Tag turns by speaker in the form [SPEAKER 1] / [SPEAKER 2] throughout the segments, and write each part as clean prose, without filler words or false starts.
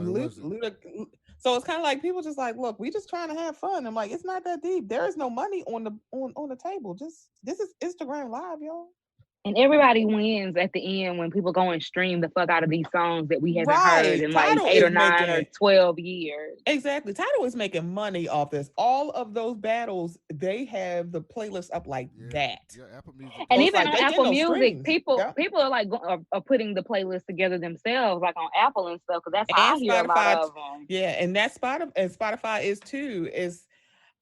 [SPEAKER 1] it wasn't.
[SPEAKER 2] So it's kind of like people just like, look, we just trying to have fun. I'm like, it's not that deep. There is no money on the table. Just this is Instagram Live, y'all.
[SPEAKER 3] And everybody wins at the end when people go and stream the fuck out of these songs that we haven't heard
[SPEAKER 2] Right.
[SPEAKER 3] in like
[SPEAKER 2] Tidal
[SPEAKER 3] 8 or
[SPEAKER 2] is
[SPEAKER 3] 9 or
[SPEAKER 2] making
[SPEAKER 3] 12 years.
[SPEAKER 2] exactly. Tidal is making money off this. All of those battles, they have the playlist up like that.
[SPEAKER 1] Yeah, Apple Music
[SPEAKER 3] And
[SPEAKER 2] So
[SPEAKER 1] got
[SPEAKER 2] it's
[SPEAKER 3] even
[SPEAKER 1] that.
[SPEAKER 2] like
[SPEAKER 3] on
[SPEAKER 2] they get
[SPEAKER 3] Apple
[SPEAKER 2] no
[SPEAKER 3] Music,
[SPEAKER 2] streams.
[SPEAKER 3] people
[SPEAKER 2] Yeah.
[SPEAKER 3] are like are putting the playlist together themselves, like on Apple and stuff, because that's how I
[SPEAKER 2] And
[SPEAKER 3] hear a lot
[SPEAKER 2] Spotify,
[SPEAKER 3] of them.
[SPEAKER 2] yeah, and that's Spotify is too. Is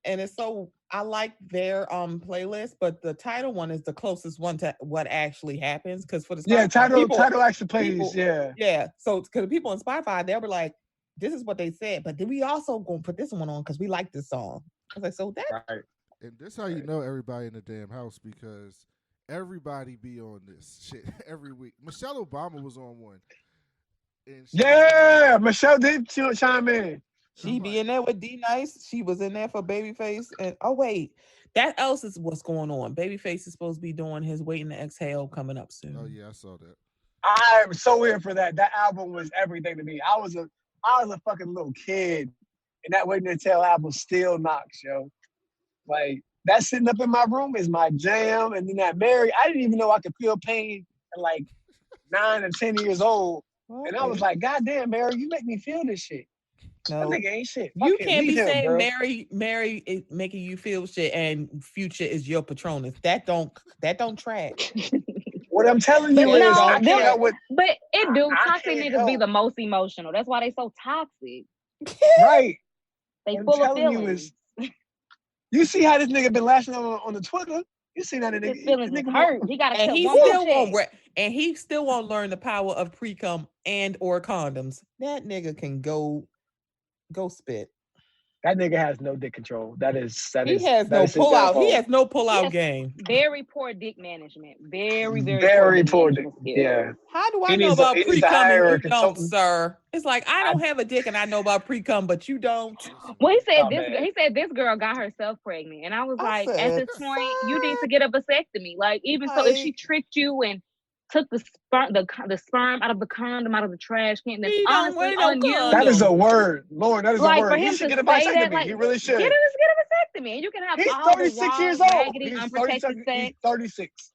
[SPEAKER 2] and it's so I like their playlist, but the title one is the closest one to what actually happens. Because for the
[SPEAKER 4] Yeah,
[SPEAKER 2] Spotify
[SPEAKER 4] title actually plays. Yeah.
[SPEAKER 2] yeah. So because the people on Spotify, they'll be like, "This is what they said," but then we also gonna put this one on because we like this song. I was like, so that
[SPEAKER 4] Right.
[SPEAKER 1] And this how you know everybody in the damn house because everybody be on this shit every week. Michelle Obama was on one. And
[SPEAKER 4] Yeah, Michelle did chime in.
[SPEAKER 2] she be in there with D Nice. She was in there for Babyface, and oh wait, that else is what's going on. Babyface is supposed to be doing his Waiting to Exhale coming up soon.
[SPEAKER 1] Oh yeah, I saw that.
[SPEAKER 4] I'm so here for that. That album was everything to me. I was a fucking little kid, and that Waiting to Tell album still knocks, yo. Like that sitting up in my room is my jam, and then that Mary. I didn't even know I could feel pain at like 9 or 10 years old, and I was like, God damn, Mary, you make me feel this shit.
[SPEAKER 2] No,
[SPEAKER 4] that nigga ain't shit.
[SPEAKER 2] you
[SPEAKER 4] Fuck him.
[SPEAKER 2] can't be
[SPEAKER 4] Leave him,
[SPEAKER 2] saying
[SPEAKER 4] bro.
[SPEAKER 2] Mary is making you feel shit, and Future is your Patronus. That don't track.
[SPEAKER 4] What I'm telling you
[SPEAKER 3] But
[SPEAKER 4] is,
[SPEAKER 3] no,
[SPEAKER 4] I can't help what.
[SPEAKER 3] but it do.
[SPEAKER 4] I
[SPEAKER 3] Toxic
[SPEAKER 4] can't
[SPEAKER 3] niggas be
[SPEAKER 4] help.
[SPEAKER 3] the most emotional. That's why they so toxic.
[SPEAKER 4] Right.
[SPEAKER 3] They
[SPEAKER 4] What I'm
[SPEAKER 3] full of
[SPEAKER 4] telling you
[SPEAKER 3] feelings.
[SPEAKER 4] is, you see how this nigga been lashing on the Twitter. You see that
[SPEAKER 3] His
[SPEAKER 4] nigga.
[SPEAKER 3] feelings is
[SPEAKER 4] nigga
[SPEAKER 3] hurt. He got to
[SPEAKER 2] And
[SPEAKER 3] cut
[SPEAKER 2] he
[SPEAKER 3] one more
[SPEAKER 2] still won't
[SPEAKER 3] check.
[SPEAKER 2] and he still won't learn the power of pre-cum and or condoms. That nigga can go spit.
[SPEAKER 4] That nigga has no dick control.
[SPEAKER 2] He has no pull out. He has no pull out
[SPEAKER 3] Yes.
[SPEAKER 2] game.
[SPEAKER 3] Very poor dick management. Very, very,
[SPEAKER 4] very
[SPEAKER 3] poor
[SPEAKER 4] poor
[SPEAKER 3] dick
[SPEAKER 4] dick.
[SPEAKER 3] management skills.
[SPEAKER 4] Yeah.
[SPEAKER 2] How do I
[SPEAKER 4] He
[SPEAKER 2] know
[SPEAKER 4] needs to-
[SPEAKER 2] about
[SPEAKER 4] he needs to
[SPEAKER 2] pre-cum and
[SPEAKER 4] hire a
[SPEAKER 2] you don't,
[SPEAKER 4] consultant.
[SPEAKER 2] sir? It's like I don't have a dick and I know about pre-cum, but you don't.
[SPEAKER 3] Well, he said
[SPEAKER 4] Oh,
[SPEAKER 3] this.
[SPEAKER 4] man.
[SPEAKER 3] He said this girl got herself pregnant, and I was
[SPEAKER 2] I
[SPEAKER 3] like, at
[SPEAKER 2] said,
[SPEAKER 3] this point, you
[SPEAKER 2] sir,
[SPEAKER 3] need to get a vasectomy. Like, even so, if she
[SPEAKER 2] like,
[SPEAKER 3] tricked you and took the sperm out of the condom, out of the trash can, that's
[SPEAKER 2] he don't
[SPEAKER 3] honestly
[SPEAKER 2] wear no
[SPEAKER 3] on you.
[SPEAKER 4] That is a
[SPEAKER 2] condom.
[SPEAKER 4] word, Lord. That is a
[SPEAKER 3] Like,
[SPEAKER 4] word.
[SPEAKER 3] for
[SPEAKER 4] He
[SPEAKER 3] him
[SPEAKER 4] should
[SPEAKER 3] to
[SPEAKER 4] get a
[SPEAKER 3] say that,
[SPEAKER 4] vasectomy.
[SPEAKER 3] like,
[SPEAKER 4] He really should.
[SPEAKER 3] get a vasectomy, and you can have
[SPEAKER 4] He's
[SPEAKER 3] all the
[SPEAKER 4] 36
[SPEAKER 3] raw,
[SPEAKER 4] years old.
[SPEAKER 3] raggedy,
[SPEAKER 4] He's
[SPEAKER 3] unprotected
[SPEAKER 4] 36.
[SPEAKER 3] sex.
[SPEAKER 4] He's 36.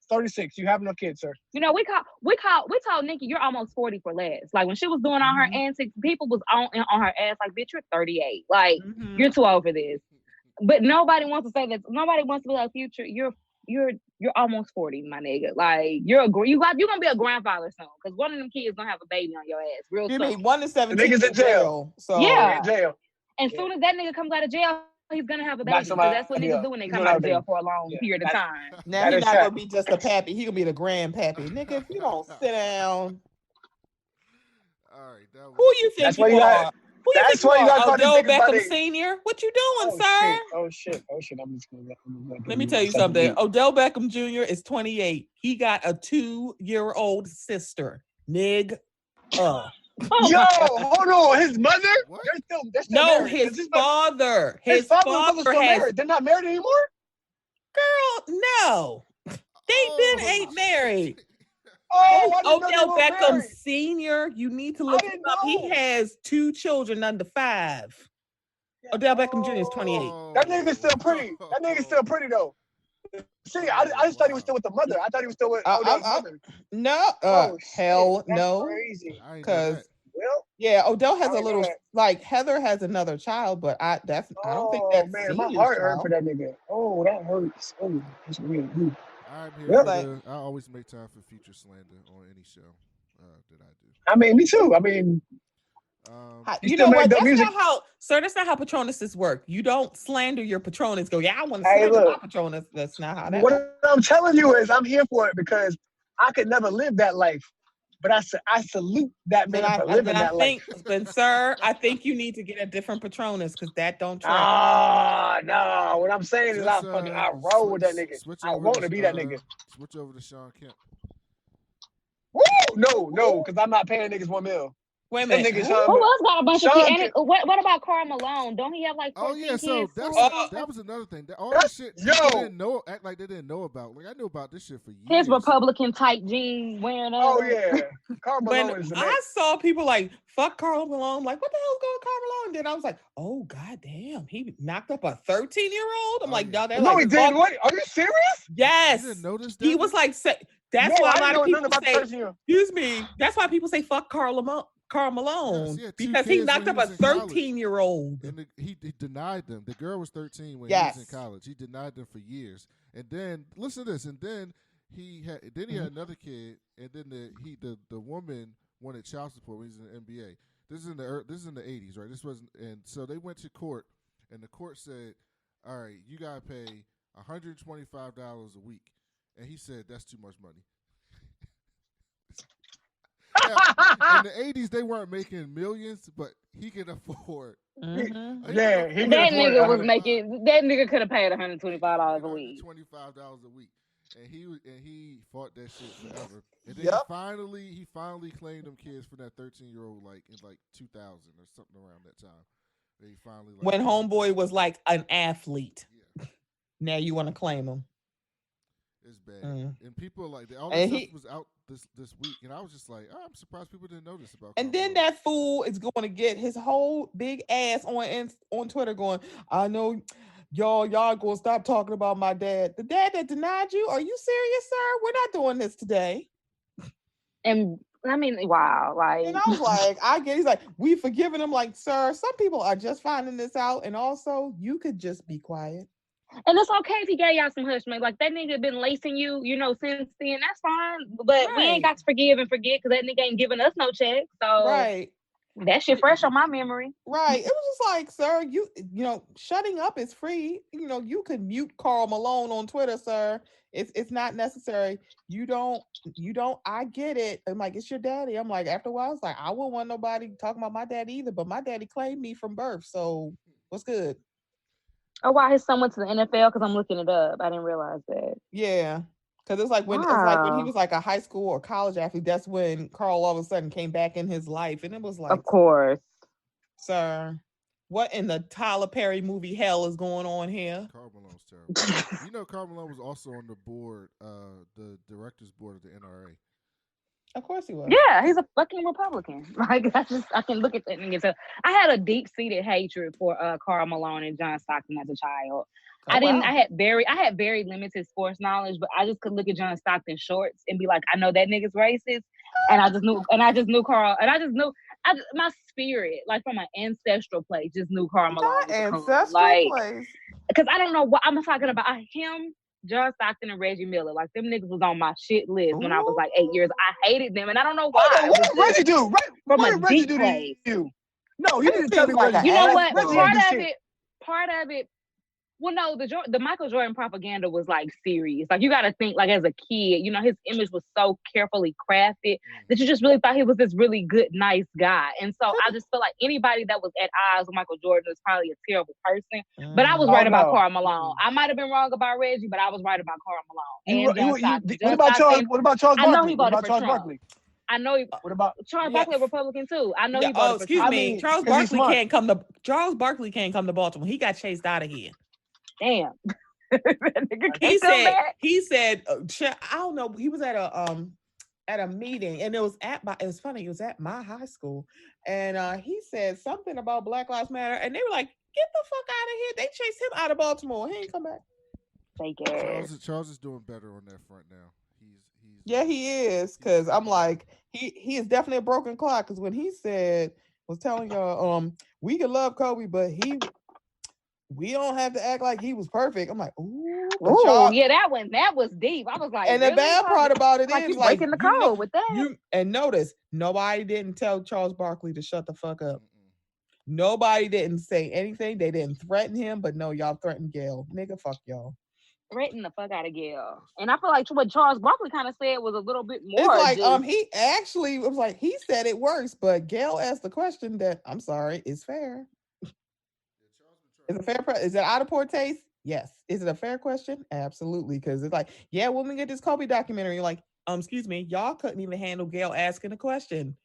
[SPEAKER 4] 36. You have enough kids, sir.
[SPEAKER 3] You know, we told Nikki, you're almost 40 for less. Like, when she was doing all her antics, people was on her ass like, bitch, you're 38. Like, you're too old for this. But nobody wants to say that. Nobody wants to be like, Future, you're almost 40, my nigga. Like, you're gonna be a grandfather soon, because one of them kids gonna have a baby on your ass real
[SPEAKER 2] You
[SPEAKER 3] soon.
[SPEAKER 2] mean 1 to
[SPEAKER 4] The
[SPEAKER 2] 17
[SPEAKER 4] nigga's in jail.
[SPEAKER 2] So
[SPEAKER 3] Yeah.
[SPEAKER 4] In jail.
[SPEAKER 3] And soon as that nigga comes out of jail, he's gonna have a
[SPEAKER 4] Knock
[SPEAKER 3] baby. Because
[SPEAKER 4] somebody
[SPEAKER 3] that's what
[SPEAKER 4] up.
[SPEAKER 3] niggas do when they
[SPEAKER 4] He's
[SPEAKER 3] come
[SPEAKER 4] gonna
[SPEAKER 3] out
[SPEAKER 4] have
[SPEAKER 3] of
[SPEAKER 4] a
[SPEAKER 3] jail
[SPEAKER 4] baby.
[SPEAKER 3] for a long
[SPEAKER 4] Yeah.
[SPEAKER 3] period of time.
[SPEAKER 2] now
[SPEAKER 4] That
[SPEAKER 2] he's
[SPEAKER 4] is
[SPEAKER 2] not
[SPEAKER 4] fact.
[SPEAKER 2] gonna be just a pappy. He gonna be the grandpappy. Nigga, if you don't sit down,
[SPEAKER 1] All right, that was.
[SPEAKER 2] who you think
[SPEAKER 4] That's
[SPEAKER 2] you
[SPEAKER 4] why you
[SPEAKER 2] are?
[SPEAKER 4] got.
[SPEAKER 2] Who you think
[SPEAKER 4] That's
[SPEAKER 2] you
[SPEAKER 4] why you
[SPEAKER 2] are?
[SPEAKER 4] got caught these
[SPEAKER 2] Odell
[SPEAKER 4] niggas by
[SPEAKER 2] Beckham
[SPEAKER 4] they.
[SPEAKER 2] Sr.? What you doing,
[SPEAKER 4] Oh
[SPEAKER 2] sir?
[SPEAKER 4] shit! Oh shit! Oh shit! I'm just gonna.
[SPEAKER 2] Let me tell you something. Odell Beckham Jr. is 28. He got a 2-year-old sister. Nig.
[SPEAKER 3] Oh
[SPEAKER 4] Yo,
[SPEAKER 3] my
[SPEAKER 4] hold on. His mother?
[SPEAKER 1] What?
[SPEAKER 4] They're still
[SPEAKER 2] No,
[SPEAKER 4] married.
[SPEAKER 2] his father.
[SPEAKER 4] His father and mother
[SPEAKER 2] father
[SPEAKER 4] still
[SPEAKER 2] has.
[SPEAKER 4] married. They're not married anymore?
[SPEAKER 2] Girl, no. They been ain't married.
[SPEAKER 4] Oh, I didn't know they
[SPEAKER 2] Odell
[SPEAKER 4] were
[SPEAKER 2] Beckham
[SPEAKER 4] married.
[SPEAKER 2] Sr. You need to
[SPEAKER 4] I
[SPEAKER 2] look him
[SPEAKER 4] didn't
[SPEAKER 2] up. He
[SPEAKER 4] know.
[SPEAKER 2] has 2 children under 5. Odell Beckham Jr. is 28.
[SPEAKER 4] That nigga's still pretty. That nigga's still pretty though. See, I just thought he was still with the mother. I thought he was still with Odell's mother.
[SPEAKER 2] No,
[SPEAKER 4] Oh
[SPEAKER 2] hell
[SPEAKER 4] shit, that's
[SPEAKER 2] no.
[SPEAKER 4] crazy.
[SPEAKER 1] I ain't know
[SPEAKER 2] Because
[SPEAKER 1] that.
[SPEAKER 4] Well,
[SPEAKER 2] yeah, Odell has
[SPEAKER 4] I
[SPEAKER 2] a
[SPEAKER 4] ain't know
[SPEAKER 2] little
[SPEAKER 4] that.
[SPEAKER 2] like Heather has another child, but I don't think
[SPEAKER 4] Oh
[SPEAKER 2] that's
[SPEAKER 4] man, my
[SPEAKER 2] Senior's
[SPEAKER 4] heart hurt for
[SPEAKER 2] child.
[SPEAKER 4] that nigga. Oh, that hurts. Oh, that's weird. Ooh.
[SPEAKER 1] I'm here
[SPEAKER 4] Yep.
[SPEAKER 1] for
[SPEAKER 2] Like,
[SPEAKER 1] the. I always make time for Future slander on any show that I do.
[SPEAKER 4] I mean, me too. I mean, he
[SPEAKER 2] you
[SPEAKER 4] still
[SPEAKER 2] know
[SPEAKER 4] made
[SPEAKER 2] what?
[SPEAKER 4] dope
[SPEAKER 2] That's
[SPEAKER 4] music.
[SPEAKER 2] not how, sir. That's not how Patronuses work. You don't slander your Patronus. Go, yeah, I want to
[SPEAKER 4] Hey,
[SPEAKER 2] slander my
[SPEAKER 4] look.
[SPEAKER 2] Patronus. That's not how that
[SPEAKER 4] What
[SPEAKER 2] works.
[SPEAKER 4] I'm telling you is, I'm here for it because I could never live that life. But I salute that man for living that life.
[SPEAKER 2] But sir, I think you need to get a different Patronus because that don't track.
[SPEAKER 4] Ah, no. What I'm saying is,
[SPEAKER 1] Just,
[SPEAKER 4] I roll with that nigga.
[SPEAKER 1] Switch
[SPEAKER 4] I
[SPEAKER 1] over
[SPEAKER 4] want to be that nigga.
[SPEAKER 1] Switch over to Sean Kemp.
[SPEAKER 4] Woo! No, because I'm not paying niggas $1 million.
[SPEAKER 2] Wait a
[SPEAKER 4] That
[SPEAKER 2] minute.
[SPEAKER 4] nigga
[SPEAKER 3] Who
[SPEAKER 4] Sean,
[SPEAKER 3] else got a bunch
[SPEAKER 4] Sean
[SPEAKER 3] of kids?
[SPEAKER 4] can-
[SPEAKER 3] And what about Karl Malone? Don't he have like 14
[SPEAKER 1] yeah, so
[SPEAKER 3] kids? Too?
[SPEAKER 1] that was another thing. All
[SPEAKER 4] That's-
[SPEAKER 1] this shit
[SPEAKER 4] yo.
[SPEAKER 1] people didn't know, act like they didn't know about. Like I knew about this shit for years.
[SPEAKER 3] His Republican type jeans wearing.
[SPEAKER 4] Oh yeah, Karl Malone
[SPEAKER 2] When
[SPEAKER 4] is the man.
[SPEAKER 2] I saw people like fuck Karl Malone, like what the hell's going on with Karl Malone? Then I was like, oh goddamn, he knocked up a 13-year-old. I'm
[SPEAKER 1] Oh,
[SPEAKER 2] like,
[SPEAKER 1] yeah.
[SPEAKER 2] y'all, they're
[SPEAKER 4] No,
[SPEAKER 2] like,
[SPEAKER 4] he did. What? Are you serious?
[SPEAKER 2] Yes,
[SPEAKER 1] You didn't notice that?
[SPEAKER 2] he was like, that's
[SPEAKER 4] No,
[SPEAKER 2] why
[SPEAKER 4] I
[SPEAKER 2] a lot
[SPEAKER 4] didn't
[SPEAKER 2] of
[SPEAKER 4] know
[SPEAKER 2] people
[SPEAKER 4] nothing about
[SPEAKER 2] say,
[SPEAKER 4] the person.
[SPEAKER 2] excuse me, that's why people say fuck Karl Malone
[SPEAKER 1] Yes, he had 2
[SPEAKER 2] because he
[SPEAKER 1] kids
[SPEAKER 2] knocked
[SPEAKER 1] when
[SPEAKER 2] up
[SPEAKER 1] he
[SPEAKER 2] a
[SPEAKER 1] was in college.
[SPEAKER 2] 13-year-old.
[SPEAKER 1] And he denied them. The girl was 13 when
[SPEAKER 2] Yes.
[SPEAKER 1] he was in college. He denied them for years. And then listen to this. And then he had another kid. And then the woman wanted child support when he was in the NBA. This is in the 80s, right? This wasn't. And so they went to court, and the court said, "All right, you gotta pay $125 a week." And he said, "That's too much money." Now, in the 80s, they weren't making millions, but he could afford.
[SPEAKER 2] Mhm.
[SPEAKER 4] Yeah, he
[SPEAKER 3] That
[SPEAKER 4] can afford
[SPEAKER 3] nigga was
[SPEAKER 4] it.
[SPEAKER 3] making. That nigga could have paid $125 a week.
[SPEAKER 1] $125 a week, and he fought that shit forever. And then
[SPEAKER 2] Yep.
[SPEAKER 1] he finally claimed them kids for that 13-year-old like in like 2000 or something around that time. They finally
[SPEAKER 2] When homeboy was like an athlete,
[SPEAKER 1] Yeah,
[SPEAKER 2] now you want to claim him.
[SPEAKER 1] it's bad.
[SPEAKER 2] Mm.
[SPEAKER 1] And people like all
[SPEAKER 2] And
[SPEAKER 1] this
[SPEAKER 2] he-
[SPEAKER 1] stuff was out this week, and I was just like, I'm surprised people didn't notice about.
[SPEAKER 2] And
[SPEAKER 1] Karl
[SPEAKER 2] then
[SPEAKER 1] Malone.
[SPEAKER 2] that fool is going to get his whole big ass on Twitter going, I know y'all gonna stop talking about my dad. The dad that denied you? Are you serious, sir? We're not doing this today.
[SPEAKER 3] And I mean, wow, like.
[SPEAKER 2] And I was like, I get. He's like, we forgiven him. Like, sir, some people are just finding this out, and also you could just be quiet.
[SPEAKER 3] And it's okay if he gave y'all some hush money. Like that nigga been lacing you, since then. That's fine. But we ain't
[SPEAKER 2] Right.
[SPEAKER 3] got to forgive and forget because that nigga ain't giving us no check. So
[SPEAKER 2] Right.
[SPEAKER 3] that shit fresh on my memory.
[SPEAKER 2] Right. It was just like, sir, you shutting up is free. You could mute Karl Malone on Twitter, sir. It's not necessary. You don't, I get it. I'm like, it's your daddy. I'm like, after a while, it's like, I wouldn't want nobody talking about my daddy either, but my daddy claimed me from birth. So what's good?
[SPEAKER 3] Oh wow, his son went to the NFL because I'm looking it up. I didn't realize that.
[SPEAKER 2] Yeah. Because it's like when he
[SPEAKER 3] Wow.
[SPEAKER 2] was like a high school or college athlete, that's when Karl all of a sudden came back in his life. And it was like,
[SPEAKER 3] Of course.
[SPEAKER 2] sir, what in the Tyler Perry movie hell is going on here?
[SPEAKER 1] Karl Malone's terrible. Karl Malone was also on the board, the director's board of the NRA.
[SPEAKER 2] Of course he was.
[SPEAKER 3] Yeah, he's a fucking Republican. Like I can look at that nigga. So I had a deep-seated hatred for Karl Malone and John Stockton as a child.
[SPEAKER 2] Oh,
[SPEAKER 3] I didn't.
[SPEAKER 2] wow.
[SPEAKER 3] I had very limited sports knowledge, but I just could look at John Stockton shorts and be like, I know that nigga's racist, and I just knew Karl, and my spirit, like from an ancestral place, just knew Karl Malone.
[SPEAKER 2] Not
[SPEAKER 3] was a coon.
[SPEAKER 2] ancestral
[SPEAKER 3] Like,
[SPEAKER 2] place.
[SPEAKER 3] because I don't know what I'm talking about. Him, John Stockton, and Reggie Miller, like them niggas was on my shit list when I was like 8 years. I hated them, and I don't know why.
[SPEAKER 4] Hold on, what did Reggie do?
[SPEAKER 3] From
[SPEAKER 4] What
[SPEAKER 3] a
[SPEAKER 4] did Reggie
[SPEAKER 3] deep
[SPEAKER 4] do
[SPEAKER 3] place.
[SPEAKER 4] to you? No, you didn't tell me
[SPEAKER 2] Like
[SPEAKER 4] Reggie.
[SPEAKER 3] You know
[SPEAKER 2] ass
[SPEAKER 3] what?
[SPEAKER 2] Reggie
[SPEAKER 3] Part
[SPEAKER 4] did this
[SPEAKER 3] of
[SPEAKER 4] shit.
[SPEAKER 3] it. Well, no, the Michael Jordan propaganda was like serious. Like you got to think, like as a kid, his image was so carefully crafted that you just really thought he was this really good, nice guy. And so I just feel like anybody that was at odds with Michael Jordan was probably a terrible person. But I was right about Karl Malone. I might have been wrong about Reggie, but I was right about Karl Malone. And John Stockton.
[SPEAKER 4] What about Charles? What about Charles
[SPEAKER 3] I know
[SPEAKER 4] Barkley?
[SPEAKER 3] he
[SPEAKER 4] What
[SPEAKER 3] voted
[SPEAKER 4] about
[SPEAKER 3] for
[SPEAKER 4] Charles
[SPEAKER 3] Trump.
[SPEAKER 4] Barkley?
[SPEAKER 3] I know he.
[SPEAKER 4] What about
[SPEAKER 3] Charles
[SPEAKER 2] Yeah.
[SPEAKER 3] Barkley, a Republican too. I know
[SPEAKER 2] Yeah,
[SPEAKER 3] he voted for
[SPEAKER 2] excuse
[SPEAKER 3] Trump.
[SPEAKER 2] me. Charles
[SPEAKER 4] 'cause he's
[SPEAKER 2] Barkley
[SPEAKER 4] smart.
[SPEAKER 2] Charles Barkley can't come to Baltimore. He got chased out of here.
[SPEAKER 3] Damn. That nigga
[SPEAKER 2] He
[SPEAKER 3] can't come
[SPEAKER 2] said,
[SPEAKER 3] back.
[SPEAKER 2] I don't know. He was at a meeting, and it was funny. It was at my high school, and he said something about Black Lives Matter, and they were like, "Get the fuck out of here!" They chased him out of Baltimore. He ain't come back.
[SPEAKER 3] Fake ass.
[SPEAKER 1] Charles is doing better on that front now.
[SPEAKER 2] Yeah, he is. Because I'm like, he is definitely a broken clock. Because when he was telling y'all, we can love Kobe, but we don't have to act like he was perfect. I'm like, ooh,
[SPEAKER 3] yeah, that was deep. I was like,
[SPEAKER 2] and the
[SPEAKER 3] really?
[SPEAKER 2] bad part about it
[SPEAKER 3] like
[SPEAKER 2] is
[SPEAKER 3] you
[SPEAKER 2] like
[SPEAKER 3] breaking the code with that.
[SPEAKER 2] And notice nobody didn't tell Charles Barkley to shut the fuck up. Nobody didn't say anything. They didn't threaten him, but no, y'all threatened Gail. Nigga, fuck y'all.
[SPEAKER 3] Threaten the fuck out of Gail. And I feel like what Charles Barkley kind of said was a little bit more.
[SPEAKER 2] It's like he actually was like he said it worse, but Gail asked the question that I'm sorry is fair. Is it fair? Is it out of poor taste? Yes. Is it a fair question? Absolutely. Because it's like, yeah, when we get this Kobe documentary, you're like, excuse me, y'all couldn't even handle Gail asking a question.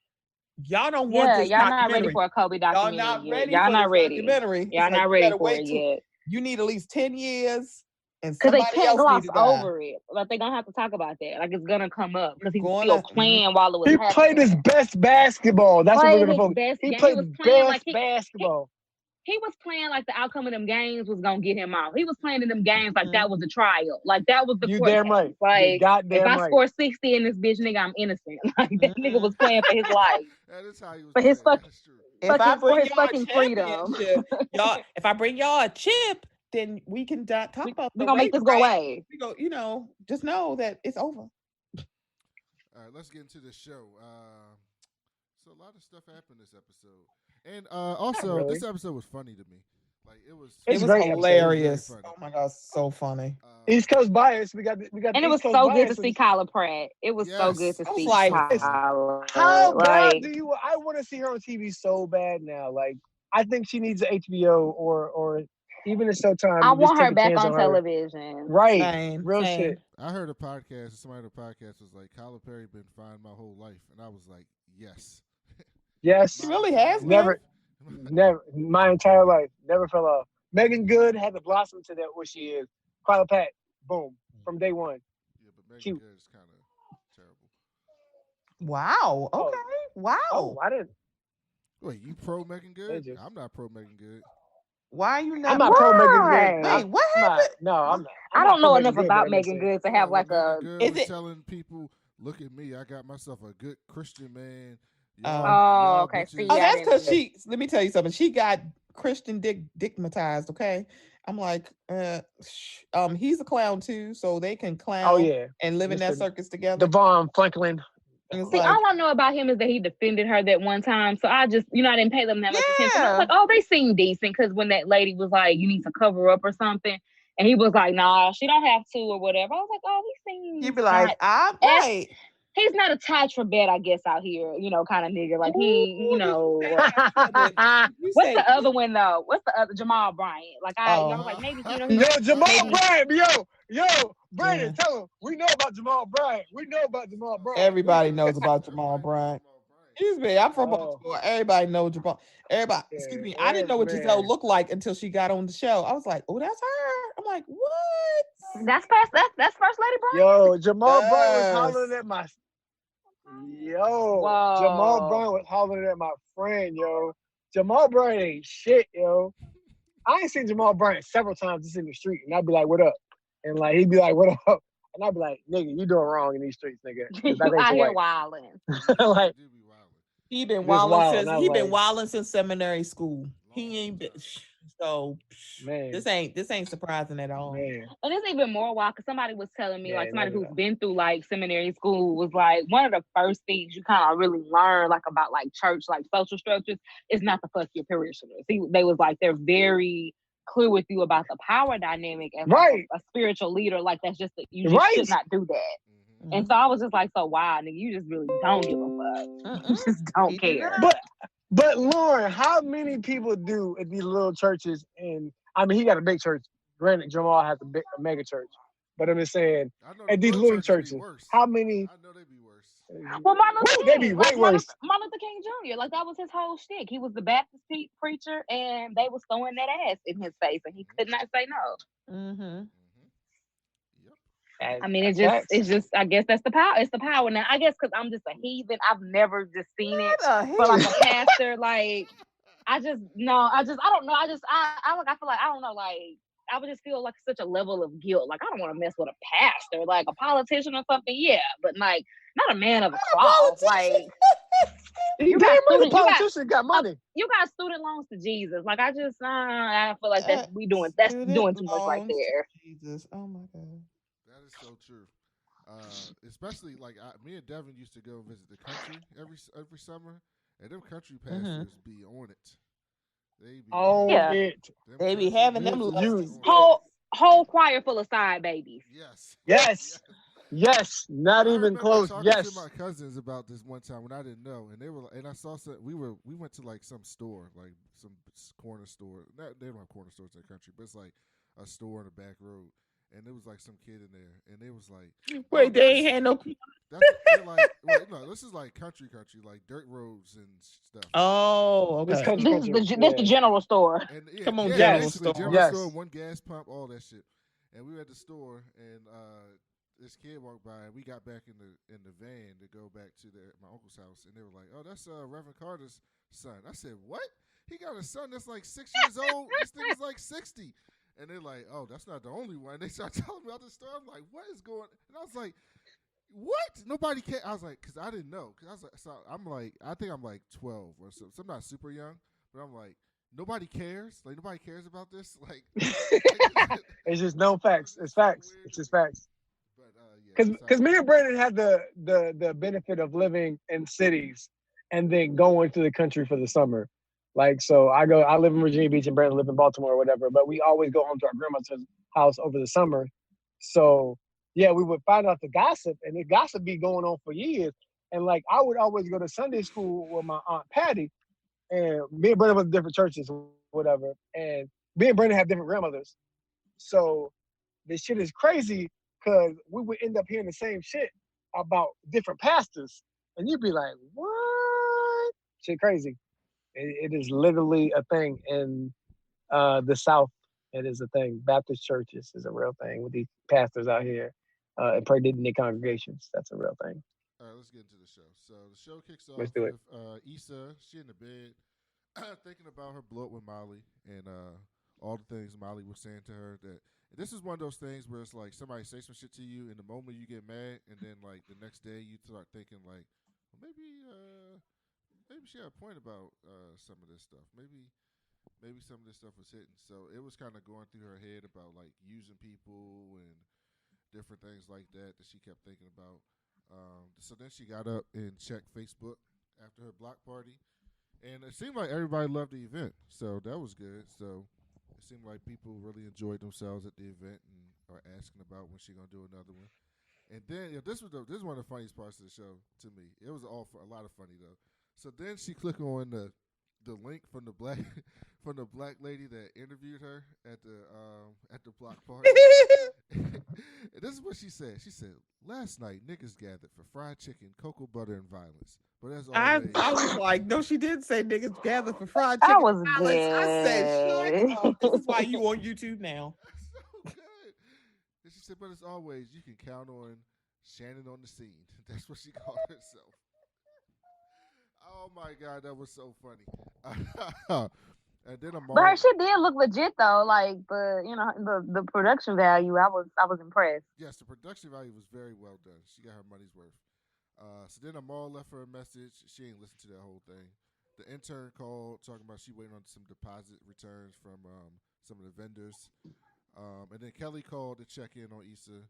[SPEAKER 2] y'all don't want this
[SPEAKER 3] y'all not ready
[SPEAKER 2] documentary.
[SPEAKER 3] for a Kobe
[SPEAKER 2] Y'all
[SPEAKER 3] documentary
[SPEAKER 2] not
[SPEAKER 3] yet.
[SPEAKER 2] ready
[SPEAKER 3] Y'all
[SPEAKER 2] for
[SPEAKER 3] not
[SPEAKER 2] this
[SPEAKER 3] ready.
[SPEAKER 2] documentary.
[SPEAKER 3] Y'all
[SPEAKER 2] It's like,
[SPEAKER 3] not
[SPEAKER 2] you
[SPEAKER 3] ready
[SPEAKER 2] gotta
[SPEAKER 3] for
[SPEAKER 2] wait
[SPEAKER 3] it
[SPEAKER 2] till
[SPEAKER 3] yet.
[SPEAKER 2] you need at least 10 years and
[SPEAKER 3] Because they
[SPEAKER 2] somebody
[SPEAKER 3] can't
[SPEAKER 2] else
[SPEAKER 3] gloss
[SPEAKER 2] need to die.
[SPEAKER 3] over it. Like they're gonna have to talk about that. Like it's gonna come up because he's
[SPEAKER 2] Gonna-
[SPEAKER 3] still playing while it was
[SPEAKER 4] He
[SPEAKER 3] happening.
[SPEAKER 4] played his best basketball. That's what we're
[SPEAKER 3] Played
[SPEAKER 4] gonna
[SPEAKER 3] his
[SPEAKER 4] focus.
[SPEAKER 3] best
[SPEAKER 4] He
[SPEAKER 3] game.
[SPEAKER 4] played
[SPEAKER 3] He was playing like
[SPEAKER 4] best basketball.
[SPEAKER 3] he was playing like the outcome of them games was gonna get him out. He was playing in them games like that was a trial. Like that was the
[SPEAKER 4] You
[SPEAKER 3] court
[SPEAKER 4] damn
[SPEAKER 3] case.
[SPEAKER 4] right. You
[SPEAKER 3] Like if
[SPEAKER 4] goddamn
[SPEAKER 3] I
[SPEAKER 4] right.
[SPEAKER 3] score 60 in this bitch, nigga, I'm innocent. Like that nigga was playing for his life.
[SPEAKER 1] That is how he was
[SPEAKER 3] For his
[SPEAKER 1] playing.
[SPEAKER 3] fucking
[SPEAKER 1] That's true.
[SPEAKER 2] If I bring
[SPEAKER 3] for his
[SPEAKER 2] y'all a
[SPEAKER 3] fucking freedom.
[SPEAKER 2] championship, y'all. If I bring y'all a chip, then we can talk about
[SPEAKER 3] We're
[SPEAKER 2] the
[SPEAKER 3] gonna make
[SPEAKER 2] race
[SPEAKER 3] this go
[SPEAKER 2] rate.
[SPEAKER 3] away.
[SPEAKER 2] We go, just know that it's over.
[SPEAKER 1] All right, let's get into the show. So a lot of stuff happened this episode, and also
[SPEAKER 4] really.
[SPEAKER 1] this episode was funny to me. Like it was
[SPEAKER 4] Great episode.
[SPEAKER 2] Hilarious.
[SPEAKER 1] It was very funny.
[SPEAKER 2] Oh my god, so funny.
[SPEAKER 4] East Coast bias. We got.
[SPEAKER 3] And it was so good to see Kyla Pratt. It was so good to
[SPEAKER 1] Yes.
[SPEAKER 3] see
[SPEAKER 2] Like,
[SPEAKER 3] Kyla.
[SPEAKER 4] How bad
[SPEAKER 3] Like,
[SPEAKER 4] do you? I want to see her on TV so bad now. Like I think she needs an HBO or even a Showtime.
[SPEAKER 3] I
[SPEAKER 4] to just
[SPEAKER 3] want
[SPEAKER 4] take
[SPEAKER 3] her
[SPEAKER 4] a
[SPEAKER 3] back
[SPEAKER 4] chance
[SPEAKER 3] on
[SPEAKER 4] her.
[SPEAKER 3] television.
[SPEAKER 4] Right.
[SPEAKER 2] Same,
[SPEAKER 4] Real
[SPEAKER 2] same.
[SPEAKER 4] shit.
[SPEAKER 1] I heard a podcast. Somebody on the podcast was like, "Kyla Perry been fine my whole life," and I was like, "Yes."
[SPEAKER 4] Yes.
[SPEAKER 2] She really has been.
[SPEAKER 4] Never. My entire life, never fell off. Megan Good had to blossom to that what she is. Kyla Pat, boom, from day one.
[SPEAKER 1] Yeah, but Megan
[SPEAKER 4] Cute.
[SPEAKER 1] Good is kind of terrible.
[SPEAKER 2] Wow. Okay. Wow.
[SPEAKER 4] Oh, I didn't.
[SPEAKER 1] Wait, you pro Megan Good?
[SPEAKER 4] Just-
[SPEAKER 1] I'm not pro Megan Good.
[SPEAKER 2] Why are you not?
[SPEAKER 4] I'm not pro Megan
[SPEAKER 3] Why?
[SPEAKER 4] Good.
[SPEAKER 2] Wait, what happened?
[SPEAKER 4] No, I'm not.
[SPEAKER 3] I
[SPEAKER 4] I'm
[SPEAKER 3] don't
[SPEAKER 4] not
[SPEAKER 3] know
[SPEAKER 4] pro
[SPEAKER 3] enough
[SPEAKER 4] Good,
[SPEAKER 3] about
[SPEAKER 4] but I'm just
[SPEAKER 3] Megan
[SPEAKER 4] saying.
[SPEAKER 3] Good to have like
[SPEAKER 1] Megan
[SPEAKER 3] a.
[SPEAKER 1] Good
[SPEAKER 2] Is
[SPEAKER 1] was
[SPEAKER 2] it-
[SPEAKER 1] telling people, "Look at me, I got myself a good Christian man."
[SPEAKER 3] Oh, okay.
[SPEAKER 1] bitches-
[SPEAKER 3] See,
[SPEAKER 2] Oh,
[SPEAKER 3] yeah,
[SPEAKER 2] that's
[SPEAKER 3] I
[SPEAKER 2] because
[SPEAKER 3] didn't-
[SPEAKER 2] let me tell you something. She got Christian digmatized. Okay, I'm like, he's a clown too, so they can clown
[SPEAKER 4] Oh yeah,
[SPEAKER 2] and live in that
[SPEAKER 4] Mr.
[SPEAKER 2] circus together.
[SPEAKER 4] Devon Franklin.
[SPEAKER 2] And it's
[SPEAKER 3] See,
[SPEAKER 2] like,
[SPEAKER 3] all I know about him is that he defended her that one time. So I just, I didn't pay them that much attention. I
[SPEAKER 2] Yeah.
[SPEAKER 3] was like, oh, they seem decent. Because when that lady was like, you need to cover up or something. And he was like, nah, she don't have to or whatever. I was like, oh, he seems
[SPEAKER 2] you'd be like, I'm
[SPEAKER 3] not-
[SPEAKER 2] right.
[SPEAKER 3] He's not attached for bed, I guess, out here, kind of nigga. Like he,
[SPEAKER 2] Ooh, you
[SPEAKER 3] What's
[SPEAKER 2] say-
[SPEAKER 3] the other one though? What's the other Jamal Bryant? Like I was like, maybe
[SPEAKER 4] Yo, Jamal
[SPEAKER 3] maybe-
[SPEAKER 4] Bryant, yo, Brandon,
[SPEAKER 2] Yeah.
[SPEAKER 4] tell him we know about Jamal Bryant.
[SPEAKER 2] Everybody knows about Jamal Bryant. Excuse me, I'm from Baltimore. Everybody knows Jamal. Everybody, excuse me, I didn't know what Giselle looked like until she got on the show. I was like, oh, that's her. I'm like, what?
[SPEAKER 3] That's First Lady Bryant.
[SPEAKER 4] Yo, Jamal Bryant was
[SPEAKER 2] Yes.
[SPEAKER 4] hollering at my. Yo,
[SPEAKER 3] Whoa.
[SPEAKER 4] Jamal Bryant was hollering at my friend. Yo, Jamal Bryant ain't shit. Yo, I ain't seen Jamal Bryant several times just in the street, and I'd be like, "What up?" And like he'd be like, "What up?" And I'd be like, "Nigga, you doing wrong in these streets, nigga." 'Cause that
[SPEAKER 3] You
[SPEAKER 4] ain't
[SPEAKER 3] out
[SPEAKER 4] the
[SPEAKER 3] here
[SPEAKER 4] way.
[SPEAKER 3] wilding.
[SPEAKER 4] Like
[SPEAKER 2] He been
[SPEAKER 4] Just
[SPEAKER 2] wilding
[SPEAKER 4] wild,
[SPEAKER 2] since
[SPEAKER 4] and I was like-
[SPEAKER 2] wilding since seminary school. He ain't been so.
[SPEAKER 4] Man.
[SPEAKER 2] This ain't surprising at all.
[SPEAKER 4] man,
[SPEAKER 3] And it's even more wild because somebody was telling me,
[SPEAKER 4] Yeah,
[SPEAKER 3] like somebody
[SPEAKER 4] no, no,
[SPEAKER 3] who's
[SPEAKER 4] no.
[SPEAKER 3] been through like seminary school was like one of the first things you kind of really learn like about like church, like social structures is not to fuck your parishioners. They was like they're very clear with you about the power dynamic and like,
[SPEAKER 4] Right.
[SPEAKER 3] a spiritual leader. Like that's just you just
[SPEAKER 4] Right.
[SPEAKER 3] should not do that. And so I was just like, so wow, nigga, you just really don't give a fuck. You just don't
[SPEAKER 2] He did
[SPEAKER 3] care.
[SPEAKER 2] not.
[SPEAKER 4] But Lauren, how many people do at these little churches? And I mean, he got a big church. Granted, Jamal has a mega church. But I'm just saying, at these little churches, how many?
[SPEAKER 1] I know they be worse.
[SPEAKER 3] Well, Martin Luther
[SPEAKER 4] Woo, they
[SPEAKER 3] King,
[SPEAKER 4] be
[SPEAKER 3] like,
[SPEAKER 4] way worse.
[SPEAKER 3] Martin Luther King Jr., like that was his whole shtick. He was the Baptist preacher, and they was throwing that ass in his face, and he could not say no.
[SPEAKER 2] Mm-hmm.
[SPEAKER 1] Yep.
[SPEAKER 3] I mean, it's just. I guess that's the power. It's the power now. I guess because I'm just a heathen. I've never just seen it. But like a pastor, like I don't know. I feel like I don't know. Like I would just feel like such a level of guilt. Like I don't want to mess with a pastor, like a politician or something. Yeah, but like not a man of a cloth. Like
[SPEAKER 4] You got money. Politician got money.
[SPEAKER 3] you got student loans to Jesus. Like I just I feel like that's doing too much right there.
[SPEAKER 2] Jesus, oh my god.
[SPEAKER 1] That is so true. Especially like me and Devin used to go visit the country every summer, and them country pastors be on it. They be
[SPEAKER 3] Yeah.
[SPEAKER 4] it.
[SPEAKER 2] They be having them
[SPEAKER 3] Whole choir full of side babies.
[SPEAKER 4] Yes. Not
[SPEAKER 1] I
[SPEAKER 4] even
[SPEAKER 1] remember
[SPEAKER 4] close.
[SPEAKER 1] Talking
[SPEAKER 4] Yes.
[SPEAKER 1] to my cousins about this one time when I didn't know, and they were, and I saw some. We went to like some store, like some corner store. They don't have corner stores in the country, but it's like a store on the back road. and there was like some kid in there, and they was like, "Oh,
[SPEAKER 2] Wait, they ain't had no.
[SPEAKER 1] they're like, well, no, this is like country, like dirt roads and stuff."
[SPEAKER 2] Oh,
[SPEAKER 4] This
[SPEAKER 2] okay.
[SPEAKER 4] country
[SPEAKER 3] This is
[SPEAKER 4] culture.
[SPEAKER 3] this the
[SPEAKER 4] Yeah.
[SPEAKER 3] general store.
[SPEAKER 1] And
[SPEAKER 2] Come on,
[SPEAKER 1] yeah,
[SPEAKER 2] general
[SPEAKER 4] Yes.
[SPEAKER 1] basically
[SPEAKER 2] store.
[SPEAKER 1] general store,
[SPEAKER 4] Yes.
[SPEAKER 1] one gas pump, all that shit. And we were at the store, and this kid walked by, and we got back in the van to go back to my uncle's house, and they were like, "Oh, that's Reverend Carter's son." I said, "What? He got a son that's like 6 years old. This thing is like 60." And they're like, "Oh, that's not the only one." They start telling me about the story. I'm like, "What is going?" And I was like, "What? Nobody cares." I was like, "Cause I didn't know." Cause I was like, so I'm like, I think I'm like 12 or so. So I'm not super young, but I'm like, nobody cares. Like nobody cares about this. Like,
[SPEAKER 4] It's just no facts. It's
[SPEAKER 1] so
[SPEAKER 4] facts.
[SPEAKER 1] weird
[SPEAKER 4] It's
[SPEAKER 1] to
[SPEAKER 4] just
[SPEAKER 1] me.
[SPEAKER 4] facts.
[SPEAKER 1] But yeah, that's
[SPEAKER 4] Because
[SPEAKER 1] how.
[SPEAKER 4] me and Brandon had the benefit of living in cities and then going to the country for the summer. Like so, I live in Virginia Beach and Brandon live in Baltimore or whatever. But we always go home to our grandma's house over the summer. So yeah, we would find out the gossip, and the gossip be going on for years. And like I would always go to Sunday school with my aunt Patty, and me and Brandon was in different churches, or whatever. And me and Brandon have different grandmothers. So this shit is crazy because we would end up hearing the same shit about different pastors. And you'd be like, what? Shit crazy. It is literally a thing in the South. It is a thing. Baptist churches is a real thing with these pastors out here and praying in their congregations. That's a real thing.
[SPEAKER 1] All right, let's get into the show. So the show kicks
[SPEAKER 4] Let's
[SPEAKER 1] off
[SPEAKER 4] do it.
[SPEAKER 1] with Issa. She in the bed, thinking about her blow up with Molly and all the things Molly was saying to her. That this is one of those things where it's like somebody say some shit to you in the moment you get mad, and then like the next day you start thinking like, well, maybe she had a point about some of this stuff. Maybe some of this stuff was hidden. So it was kind of going through her head about like using people and different things like that she kept thinking about. So then she got up and checked Facebook after her block party, and it seemed like everybody loved the event, so that was good. So it seemed like people really enjoyed themselves at the event and are asking about when she gonna do another one. And then this is one of the funniest parts of the show to me. It was all for a lot of funny though. So then she clicked on the link from the black from the black lady that interviewed her at the block party. And this is what she said. She said, "Last night niggas gathered for fried chicken, cocoa butter, and violence. But as always,
[SPEAKER 2] I was like, no, she did say niggas gather for fried
[SPEAKER 3] I
[SPEAKER 2] chicken
[SPEAKER 3] was
[SPEAKER 2] salads. I said, shut
[SPEAKER 3] dead.
[SPEAKER 2] up. This is why you on YouTube now.
[SPEAKER 1] that's so good." And she said, "But as always, you can count on Shannon on the scene." That's what she called herself. Oh my god, that was so funny. And then
[SPEAKER 3] But her
[SPEAKER 1] Amari,
[SPEAKER 3] shit did look legit though. Like the production value, I was impressed.
[SPEAKER 1] yes, the production value was very well done. She got her money's worth. So then Amal left her a message. She ain't listened to that whole thing. The intern called talking about she waiting on some deposit returns from some of the vendors. And then Kelly called to check in on Issa,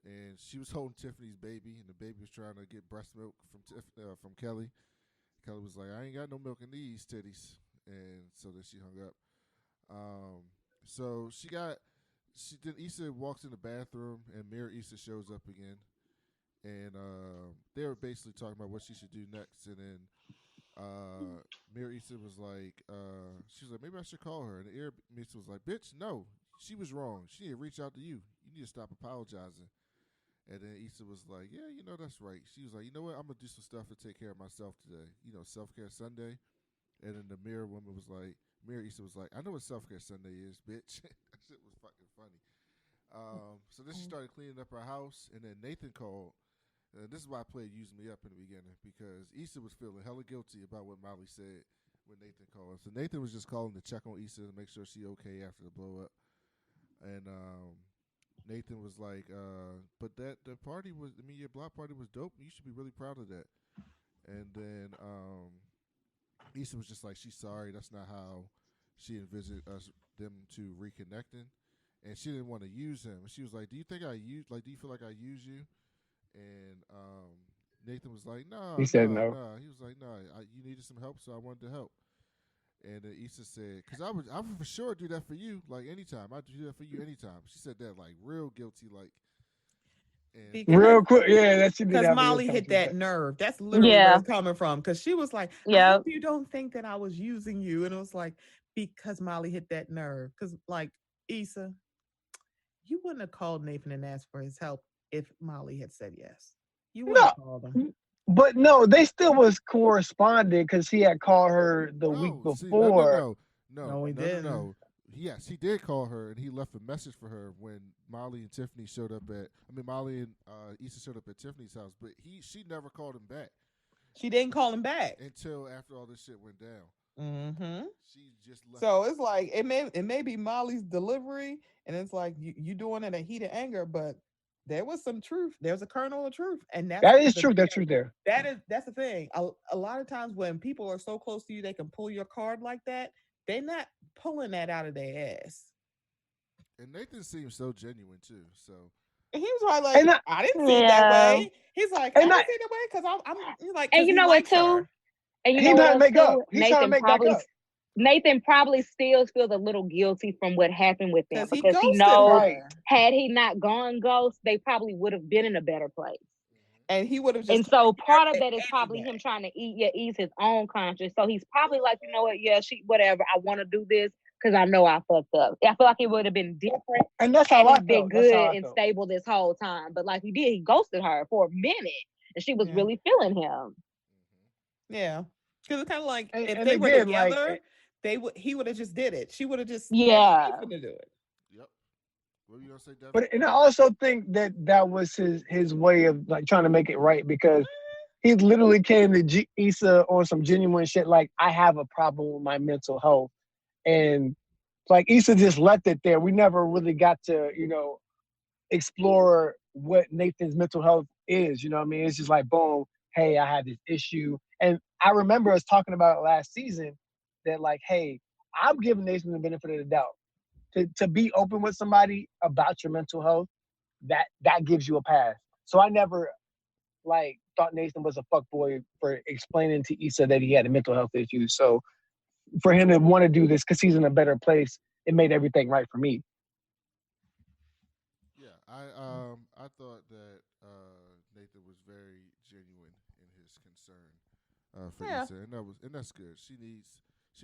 [SPEAKER 1] and she was holding Tiffany's baby, and the baby was trying to get breast milk from Kelly. Kelly was like, "I ain't got no milk in these titties," and so then she hung up. Um, so then Issa walks in the bathroom, and Mirror Issa shows up again, and they were basically talking about what she should do next, and then Mirror Issa was like, she was like, "Maybe I should call her," and the Air Issa was like, "Bitch, no, she was wrong. She need to reach out to you. You need to stop apologizing." And then Issa was like, "Yeah, that's right." She was like, "You know what? I'm gonna do some stuff to take care of myself today. Self care Sunday." And then the Mirror Issa was like, "I know what self care Sunday is, bitch." That shit was fucking funny. So then she started cleaning up her house, and then Nathan called. This is why I played "Use Me Up" in the beginning, because Issa was feeling hella guilty about what Molly said when Nathan called. So Nathan was just calling to check on Issa to make sure she okay after the blow up. And Nathan was like, "But the party was, your block party was dope. You should be really proud of that." And then Issa was just like, she's sorry. That's not how she envisioned them to reconnecting. And she didn't want to use him. She was like, "Do you think do you feel like I use you?" And Nathan was like,
[SPEAKER 4] He
[SPEAKER 1] "No,
[SPEAKER 4] said
[SPEAKER 1] no,
[SPEAKER 4] no.
[SPEAKER 1] no." He was like, "No, you needed some help, so I wanted to help." And Issa said, "Cause I would for sure do that for you, like anytime. I'd do that for you anytime." She said that like real guilty, like. And
[SPEAKER 2] Because
[SPEAKER 4] Real quick, yeah, that she did have a real
[SPEAKER 2] Molly hit that
[SPEAKER 4] confidence.
[SPEAKER 2] nerve. That's literally where
[SPEAKER 3] Yeah,
[SPEAKER 2] it's coming from. Because she was like, I
[SPEAKER 3] yeah.
[SPEAKER 2] hope you don't think that I was using you. And it was like, because Molly hit that nerve. Because, like, Issa, you wouldn't have called Nathan and asked for his help if Molly had said yes. You wouldn't
[SPEAKER 4] No,
[SPEAKER 2] have called him.
[SPEAKER 4] but no, they still was corresponding because he had called her the week
[SPEAKER 1] No, see,
[SPEAKER 4] before.
[SPEAKER 2] No, he didn't.
[SPEAKER 1] Yes, he did call her, and he left a message for her when Molly and Tiffany showed up at. I mean, Molly and Issa showed up at Tiffany's house, but she never called him back
[SPEAKER 2] She didn't call him back.
[SPEAKER 1] until after all this shit went down.
[SPEAKER 2] Mm-hmm.
[SPEAKER 1] She just left.
[SPEAKER 2] So it's like it may be Molly's delivery, and it's like you doing it in a heat of anger, but there was some truth. There's a kernel of truth, and
[SPEAKER 4] That is true. That's true there.
[SPEAKER 2] that's the thing. A lot of times when people are so close to you, they can pull your card like that. They're not pulling that out of their ass.
[SPEAKER 1] And Nathan seems so genuine too. So
[SPEAKER 2] And he was probably like, I didn't see it that way. He's like, I didn't see it that way because I'm he's like,
[SPEAKER 3] and you know what too?
[SPEAKER 2] Her.
[SPEAKER 3] And you
[SPEAKER 4] He
[SPEAKER 3] know
[SPEAKER 4] trying
[SPEAKER 3] what
[SPEAKER 4] to make up.
[SPEAKER 3] too?
[SPEAKER 4] He's trying to make back up.
[SPEAKER 3] Nathan probably still feels a little guilty from what happened with them because he
[SPEAKER 2] ghosted
[SPEAKER 3] knows
[SPEAKER 2] her.
[SPEAKER 3] Had he not gone ghost, they probably would have been in a better place.
[SPEAKER 2] And he would have just.
[SPEAKER 3] And so part of that is probably him trying to ease his own conscience. So he's probably like, you know what? Yeah, whatever. I want to do this because I know I fucked up. I feel like it would have been different.
[SPEAKER 4] And that's how I felt.
[SPEAKER 3] Been good and stable this whole time. But like he ghosted her for a minute, and she was really feeling him.
[SPEAKER 2] Yeah, because it's kind of like if
[SPEAKER 4] they
[SPEAKER 2] were together, he would have just did it. She would have just
[SPEAKER 3] to do
[SPEAKER 2] it.
[SPEAKER 1] Yep. What were you gonna say, Devin?
[SPEAKER 4] But and I also think that was his way of like trying to make it right because he literally came to Issa on some genuine shit like I have a problem with my mental health, and like Issa just left it there. We never really got to explore what Nathan's mental health is. You know what I mean? It's just like boom, hey, I had this issue, and I remember us talking about it last season that like, hey, I'm giving Nathan the benefit of the doubt. To be open with somebody about your mental health, that gives you a pass. So I never thought Nathan was a fuckboy for explaining to Issa that he had a mental health issue. So for him to want to do this because he's in a better place, it made everything right for me.
[SPEAKER 1] Yeah, I thought that Nathan was very genuine in his concern for Issa, and that's good. She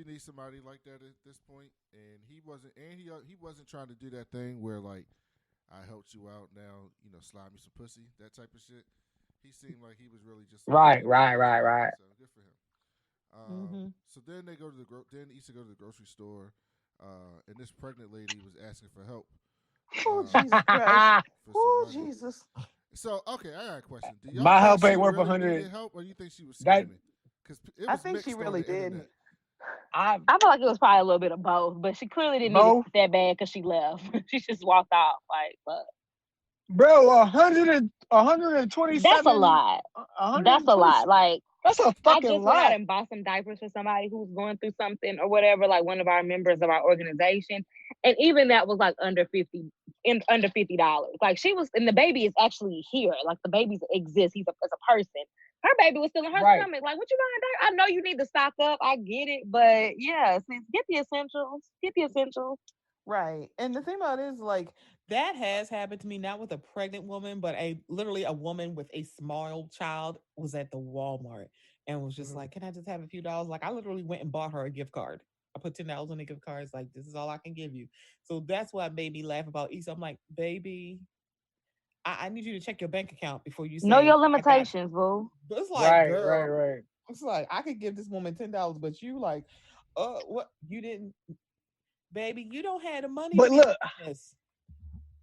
[SPEAKER 1] needs somebody like that at this point, and he wasn't trying to do that thing where like I helped you out now, slide me some pussy, that type of shit. He seemed like he was really just
[SPEAKER 4] right.
[SPEAKER 1] So good for him. So then they go to then Issa go to the grocery store, and this pregnant lady was asking for help.
[SPEAKER 2] Oh Jesus Christ! Oh Jesus!
[SPEAKER 1] So okay, I got a question. Do y'all
[SPEAKER 4] My
[SPEAKER 1] think
[SPEAKER 4] help ain't
[SPEAKER 1] she
[SPEAKER 4] worth
[SPEAKER 1] really
[SPEAKER 4] 100.
[SPEAKER 1] needed help, or you think she was scamming? Because
[SPEAKER 2] I think she really did.
[SPEAKER 3] I feel like it was probably a little bit of both, but she clearly didn't need it that bad because she left. She just walked off. Like, fuck.
[SPEAKER 4] Bro, 127.
[SPEAKER 3] That's a lot. That's a lot. Like,
[SPEAKER 4] that's a fucking
[SPEAKER 3] I just
[SPEAKER 4] lot.
[SPEAKER 3] went out and bought some diapers for somebody who's going through something or whatever, like one of our members of our organization. And even that was like under $50. Like she was, and the baby is actually here. Like the baby exists. He's as a person. Her baby was still in her stomach. Like, what you buying? I know you need to stock up. I get it, but yeah, get the essentials. Get the essentials.
[SPEAKER 2] Right. And the thing about it is like that has happened to me, not with a pregnant woman, but literally a woman with a small child was at the Walmart and was just like, can I just have a few dollars? Like I literally went and bought her a gift card. I put $10 on the gift card. It's like, this is all I can give you. So that's what made me laugh about Issa. I'm like, baby, I need you to check your bank account before you say
[SPEAKER 3] know your limitations, boo.
[SPEAKER 2] But it's like,
[SPEAKER 4] right.
[SPEAKER 2] It's like I could give this woman $10, but you like, what you didn't, baby, you don't have the money.
[SPEAKER 4] But look,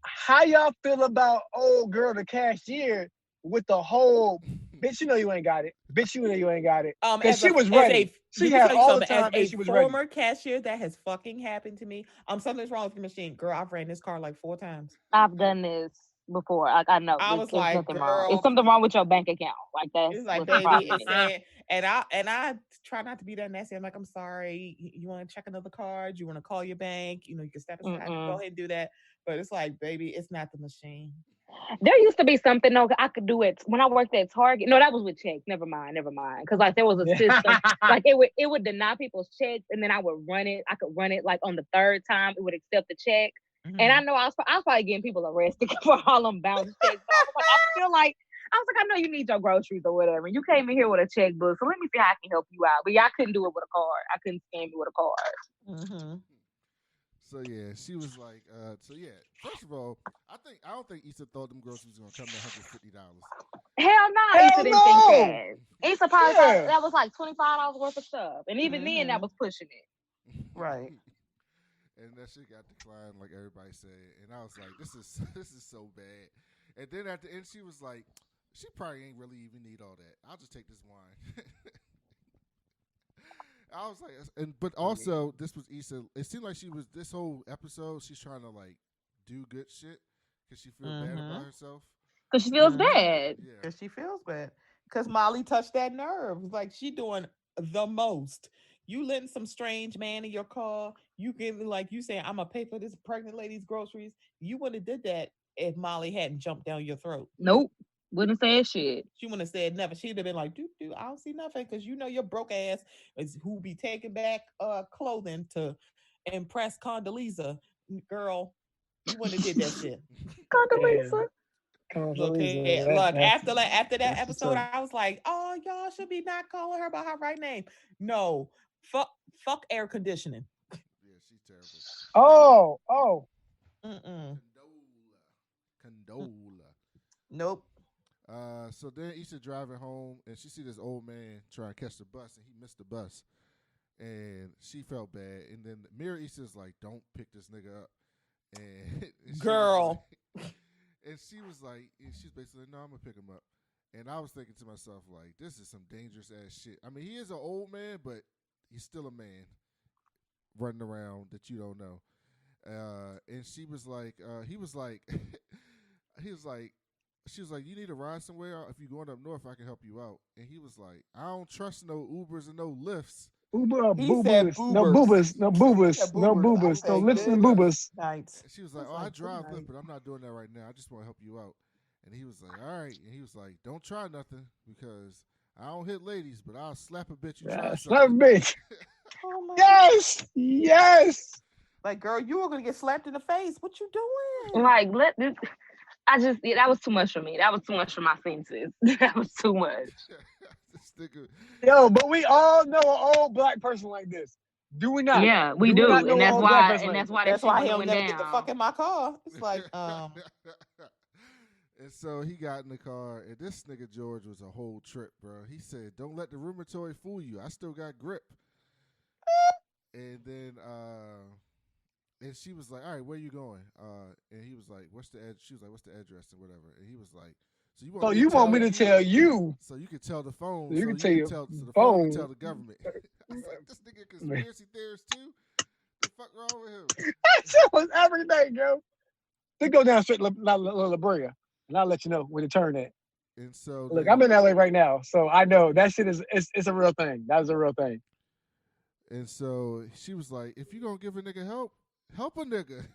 [SPEAKER 4] how y'all feel about old girl the cashier with the whole bitch? You know you ain't got it. Bitch, you know you ain't got it. Because she was ready. She had all the time, and she was ready.
[SPEAKER 2] Former cashier, that has fucking happened to me. Something's wrong with the machine, girl. I've ran this car like 4 times.
[SPEAKER 3] I've done this before. Like I know.
[SPEAKER 2] I was like, girl,
[SPEAKER 3] wrong. It's something wrong with your bank account. Like that's
[SPEAKER 2] it's like, baby, it's saying, and I try not to be that nasty. I'm like, I'm sorry. You want to check another card? You want to call your bank? You can step aside. Go ahead and do that. But it's like, baby, it's not the machine.
[SPEAKER 3] There used to be something though I could do it when I worked at Target. No, that was with checks. Never mind. Because like there was a system, like it would deny people's checks, and then I would run it. I could run it like on the 3rd time, it would accept the check. Mm-hmm. And I know I was probably getting people arrested for all them bounce checks. But I was like, I know you need your groceries or whatever. You came in here with a checkbook, so let me see how I can help you out. But y'all couldn't do it with a card. I couldn't scam you with a card.
[SPEAKER 2] Mm-hmm.
[SPEAKER 1] So yeah, she was like, so yeah. First of all, I don't think Issa thought them groceries was gonna come to $150.
[SPEAKER 3] Hell no,
[SPEAKER 4] Hell
[SPEAKER 3] Issa didn't think
[SPEAKER 4] no.
[SPEAKER 3] that. Issa probably thought
[SPEAKER 4] Yeah.
[SPEAKER 3] that was like $25 worth of stuff, and even then, that
[SPEAKER 2] Mhm.
[SPEAKER 3] was pushing it.
[SPEAKER 2] Right.
[SPEAKER 1] And that shit got declined, like everybody said. And I was like, this is so bad. And then at the end, she was like, she probably ain't really even need all that. I'll just take this wine. I was like, but also this was Issa. It seemed like she was this whole episode. She's trying to like do good shit because she feels bad about herself.
[SPEAKER 3] Because she feels bad.
[SPEAKER 1] Yeah.
[SPEAKER 2] Because she feels bad. Because Molly touched that nerve. Like she doing the most. You letting some strange man in your car. You giving like you saying, I'm gonna pay for this pregnant lady's groceries. You wouldn't have did that if Molly hadn't jumped down your throat.
[SPEAKER 3] Nope. Wouldn't say shit.
[SPEAKER 2] She wouldn't have said nothing. She'd have been like, dude, I don't see nothing. Because you know your broke ass is who be taking back clothing to impress Condoleezza. Girl, you wouldn't have did that shit.
[SPEAKER 3] Condoleezza.
[SPEAKER 2] Look, after that episode, I was like, oh, y'all should be not calling her by her right name. No, fuck air conditioning.
[SPEAKER 1] Yeah, she's terrible.
[SPEAKER 4] Oh.
[SPEAKER 1] Condola.
[SPEAKER 2] Nope.
[SPEAKER 1] So then Issa driving home, and she see this old man trying to catch the bus, and he missed the bus, and she felt bad. And then Mira Issa's like, "Don't pick this nigga up," and
[SPEAKER 2] girl.
[SPEAKER 1] And she was like, and she's basically like, "No, I'm gonna pick him up." And I was thinking to myself, like, this is some dangerous ass shit. I mean, he is an old man, but he's still a man running around that you don't know. And she was like, he was like, she was like, you need to ride somewhere. If you're going up north, I can help you out. And he was like, I don't trust no Ubers and no Lyfts.
[SPEAKER 4] Boobers. No boobers. No boobers. No boobers. No Lyfts and boobers.
[SPEAKER 1] She was like, I drive Lyft, but I'm not doing that right now. I just want to help you out. And he was like, all right. And he was like, don't try nothing because I don't hit ladies, but I'll slap a bitch. You try something.
[SPEAKER 4] Slap a bitch.
[SPEAKER 2] Oh
[SPEAKER 4] Yes.
[SPEAKER 2] Like, girl, you were gonna get slapped in the face. What you doing?
[SPEAKER 3] Like, that was too much for me. That was too much for my senses. That was too much.
[SPEAKER 4] Yo, but we all know an old black person like this. Do we not?
[SPEAKER 3] Yeah, we do. And that's why
[SPEAKER 2] that's why he'll
[SPEAKER 3] went
[SPEAKER 2] never
[SPEAKER 3] down.
[SPEAKER 2] get the fuck in my car. It's like,
[SPEAKER 1] And so he got in the car, and this nigga George was a whole trip, bro. He said, don't let the rheumatoid fool you. I still got grip. And then and she was like, all right, where you going? And he was like, she was like, what's the address and whatever. And he was like, so you want me to tell you? So you can tell the phone. So you can tell the phone can tell the government. I was like, this nigga conspiracy theorist too? The fuck wrong with him?
[SPEAKER 4] That shit was everything, yo. They go down straight to La Brea, and I'll let you know when to turn at.
[SPEAKER 1] And so
[SPEAKER 4] look, I'm in LA right now, so I know that shit it's a real thing. That is a real thing.
[SPEAKER 1] And so she was like, if you gonna give a nigga help a nigga.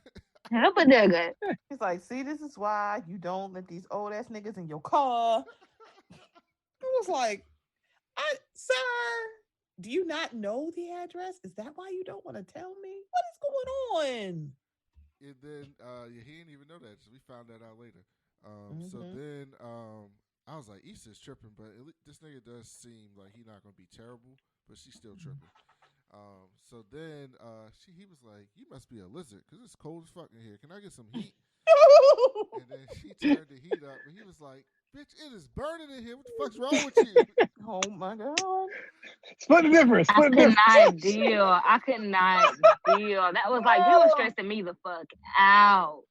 [SPEAKER 3] Help a nigga.
[SPEAKER 2] He's like, see, this is why you don't let these old ass niggas in your car. It was like, sir, do you not know the address? Is that why you don't want to tell me? What is going on?
[SPEAKER 1] And then he didn't even know that, so we found that out later. So then I was like, Issa's tripping, but this nigga does seem like he's not gonna be terrible, but she's still tripping. So then he was like, you must be a lizard because it's cold as fuck in here. Can I get some heat? And then she turned the heat up, and he was like, bitch, it is burning in here. What the fuck's wrong with you?
[SPEAKER 2] Oh my God.
[SPEAKER 4] Split the difference.
[SPEAKER 3] I could not deal. That was like, he was stressing me the fuck out.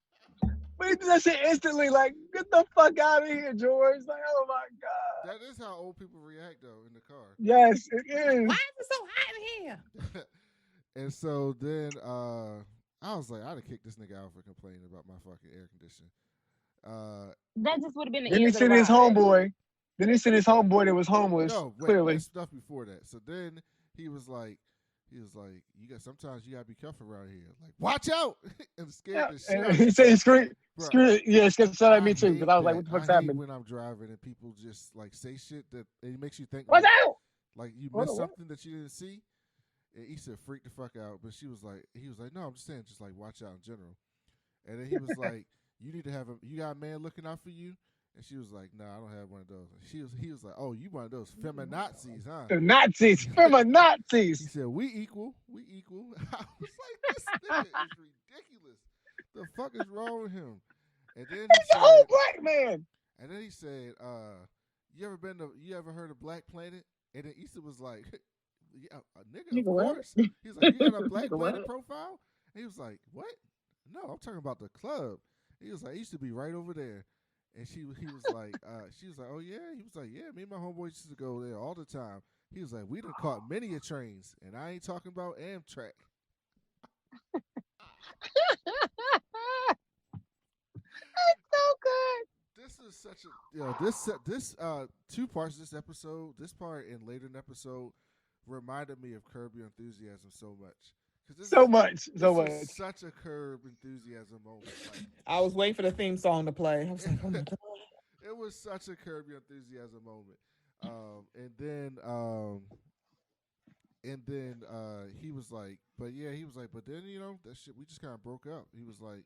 [SPEAKER 4] We did that shit instantly, like, get the fuck out of here, George. Like, oh my God.
[SPEAKER 1] That is how old people react, though, in the car.
[SPEAKER 4] Yes, it is.
[SPEAKER 2] Why is it so hot in here?
[SPEAKER 1] And so then I was like, I'd have kicked this nigga out for complaining about my fucking air conditioning.
[SPEAKER 3] That just would have been the
[SPEAKER 4] Then
[SPEAKER 3] end
[SPEAKER 4] he
[SPEAKER 3] of the
[SPEAKER 4] sent his
[SPEAKER 3] ride.
[SPEAKER 4] homeboy. Then he sent his homeboy that was homeless.
[SPEAKER 1] No, wait,
[SPEAKER 4] clearly.
[SPEAKER 1] there's stuff before that. So then he was like, sometimes you gotta be careful around here. Like, watch out! And scared the shit.
[SPEAKER 4] He said, screw it. Yeah, scared the shit out of me too. Because I was like, what the fuck's happening?
[SPEAKER 1] When I'm driving and people just like say shit that it makes you think,
[SPEAKER 4] watch out!
[SPEAKER 1] Like you missed something that you didn't see. And Issa freaked the fuck out, but he was like, no, I'm just saying, just like watch out in general. And then he was like, you need to have you got a man looking out for you. And she was like, "Nah, I don't have one of those." He was like, "Oh, you one of those feminazis, huh?"
[SPEAKER 4] The Nazis, feminazis.
[SPEAKER 1] He said, "We equal." I was like, "This nigga is fuck is wrong with him? And then
[SPEAKER 4] That's the whole black man.
[SPEAKER 1] And then he said, you ever heard of Black Planet? And then Issa was like, yeah, nigga, of course. He's like, you got a Black Planet profile? And he was like, what? No, I'm talking about the club. He was like, I used to be right over there. And he was like, she was like, oh yeah? He was like, yeah, me and my homeboys used to go there all the time. He was like, we done caught many a trains, and I ain't talking about Amtrak.
[SPEAKER 4] That's so good.
[SPEAKER 1] This is such a this 2 parts of this episode. This part and later in the episode reminded me of Curb Your Enthusiasm so much.
[SPEAKER 4] So much.
[SPEAKER 1] Such a Curb Enthusiasm moment. Like,
[SPEAKER 2] I was waiting for the theme song to play. I was like, oh my god.
[SPEAKER 1] It was such a Curb Your Enthusiasm moment. And then he was like, but then that shit, we just kind of broke up. He was like,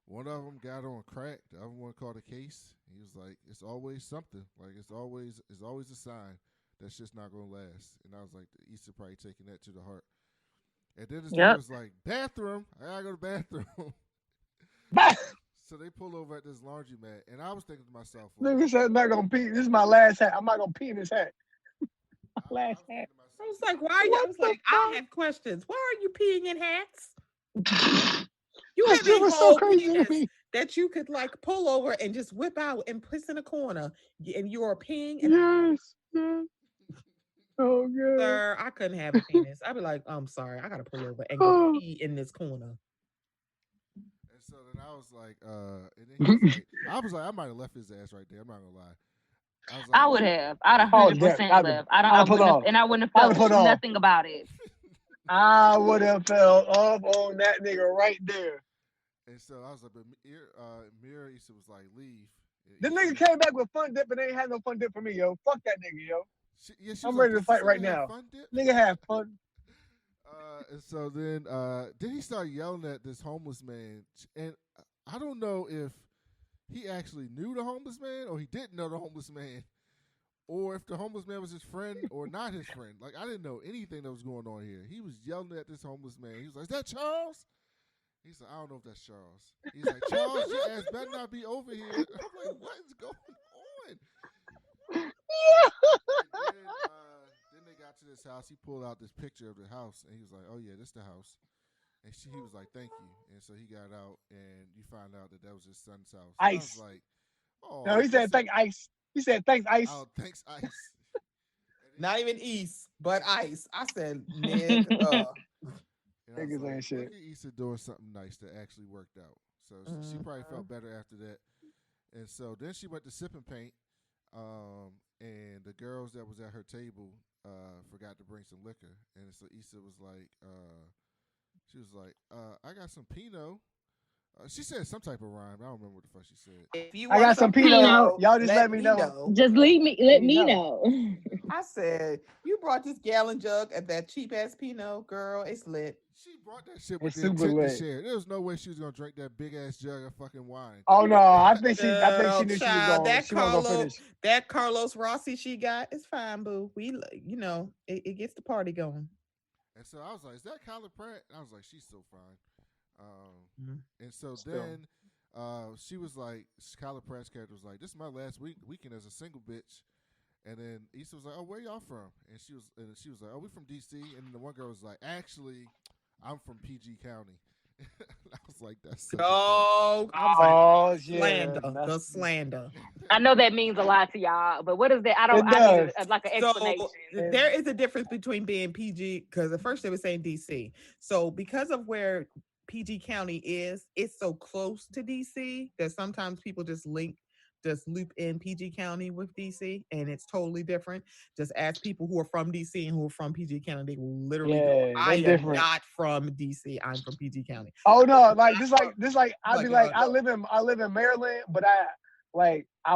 [SPEAKER 1] one of them got on crack, the other one caught a case. He was like, it's always something. Like it's always a sign that shit's not gonna last. And I was like, Issa probably taking that to the heart. And then this dude was like, bathroom, I gotta go to the bathroom. So they pull over at this laundromat, and I was thinking to myself,
[SPEAKER 4] nigga said, I'm not gonna pee. This is my last hat. I'm not gonna pee in this hat. Last hat.
[SPEAKER 2] I was like, why are you? I was like, I have questions. Why are you peeing in hats? You have a whole penis that you could like pull over and just whip out and piss in a corner, and you're peeing.
[SPEAKER 4] Yes. Oh god.
[SPEAKER 2] Sir, I couldn't have a penis. I'd be like, I'm sorry, I gotta pull over and go pee in this corner.
[SPEAKER 1] And so then I was like, and then he was like, I might have left his ass right there. I'm not gonna lie.
[SPEAKER 3] I would have. I'd have 100% left. I wouldn't have felt nothing about it.
[SPEAKER 4] I would have fell off on that nigga right there.
[SPEAKER 1] And so I was like, but Mira Issa was like, leave.
[SPEAKER 4] The nigga came back with fun dip and they ain't had no fun dip for me, yo. Fuck that nigga, yo. I'm ready to fight right now. Nigga have fun.
[SPEAKER 1] And so then he started yelling at this homeless man. And I don't know if he actually knew the homeless man or he didn't know the homeless man. Or if the homeless man was his friend or not his friend. Like, I didn't know anything that was going on here. He was yelling at this homeless man. He was like, is that Charles? He's like, I don't know if that's Charles. He's like, Charles, your ass better not be over here. I'm like, what is going on? Then they got to this house. He pulled out this picture of the house, and he was like, oh, yeah, this the house. And he was like, thank you. And so he got out, and you found out that was his son's house.
[SPEAKER 4] Ice.
[SPEAKER 1] I was like, oh.
[SPEAKER 4] No, he said, thank Ice. He said, thanks, Ice.
[SPEAKER 1] Oh, thanks, Ice.
[SPEAKER 2] Not even East, but Ice. I said, nigga.
[SPEAKER 4] Niggas ain't shit.
[SPEAKER 1] Look at Issa doing something nice that actually worked out. So she probably felt better after that. And so then she went to Sip and Paint, and the girls that was at her table forgot to bring some liquor. And so Issa was like, she was like, I got some Pinot. She said some type of rhyme. I don't remember what the fuck she said.
[SPEAKER 4] I got some Pinot. Y'all just let me know.
[SPEAKER 3] Just let me know.
[SPEAKER 2] I said, you brought this gallon jug of that cheap ass Pinot, girl. It's lit.
[SPEAKER 1] She brought that shit with the intent to share. There was no way she was gonna drink that big ass jug of fucking wine.
[SPEAKER 4] Oh no, I think she knew she was going.
[SPEAKER 2] That Carlos Rossi she got is fine, boo. We, it gets the party going.
[SPEAKER 1] And so I was like, is that Kyla Pratt? I was like, she's so fine. And so then she was like, Kyla Pratt's character was like, this is my last weekend as a single bitch. And then Issa was like, oh, where y'all from? And she was like, oh, we from DC. And then the one girl was like, actually, I'm from PG County. I was like, that's so
[SPEAKER 2] slander. The slander.
[SPEAKER 3] I know that means a lot to y'all, but what is that? I need like an explanation.
[SPEAKER 2] So, there is a difference between being PG, because at first they were saying DC. So because of where PG County is, it's so close to DC that sometimes people just loop in PG County with DC, and it's totally different. Just ask people who are from DC and who are from PG County, they will literally go, I am not from DC, I'm from PG County.
[SPEAKER 4] Oh no, like this like I'd be like, I live in Maryland, but I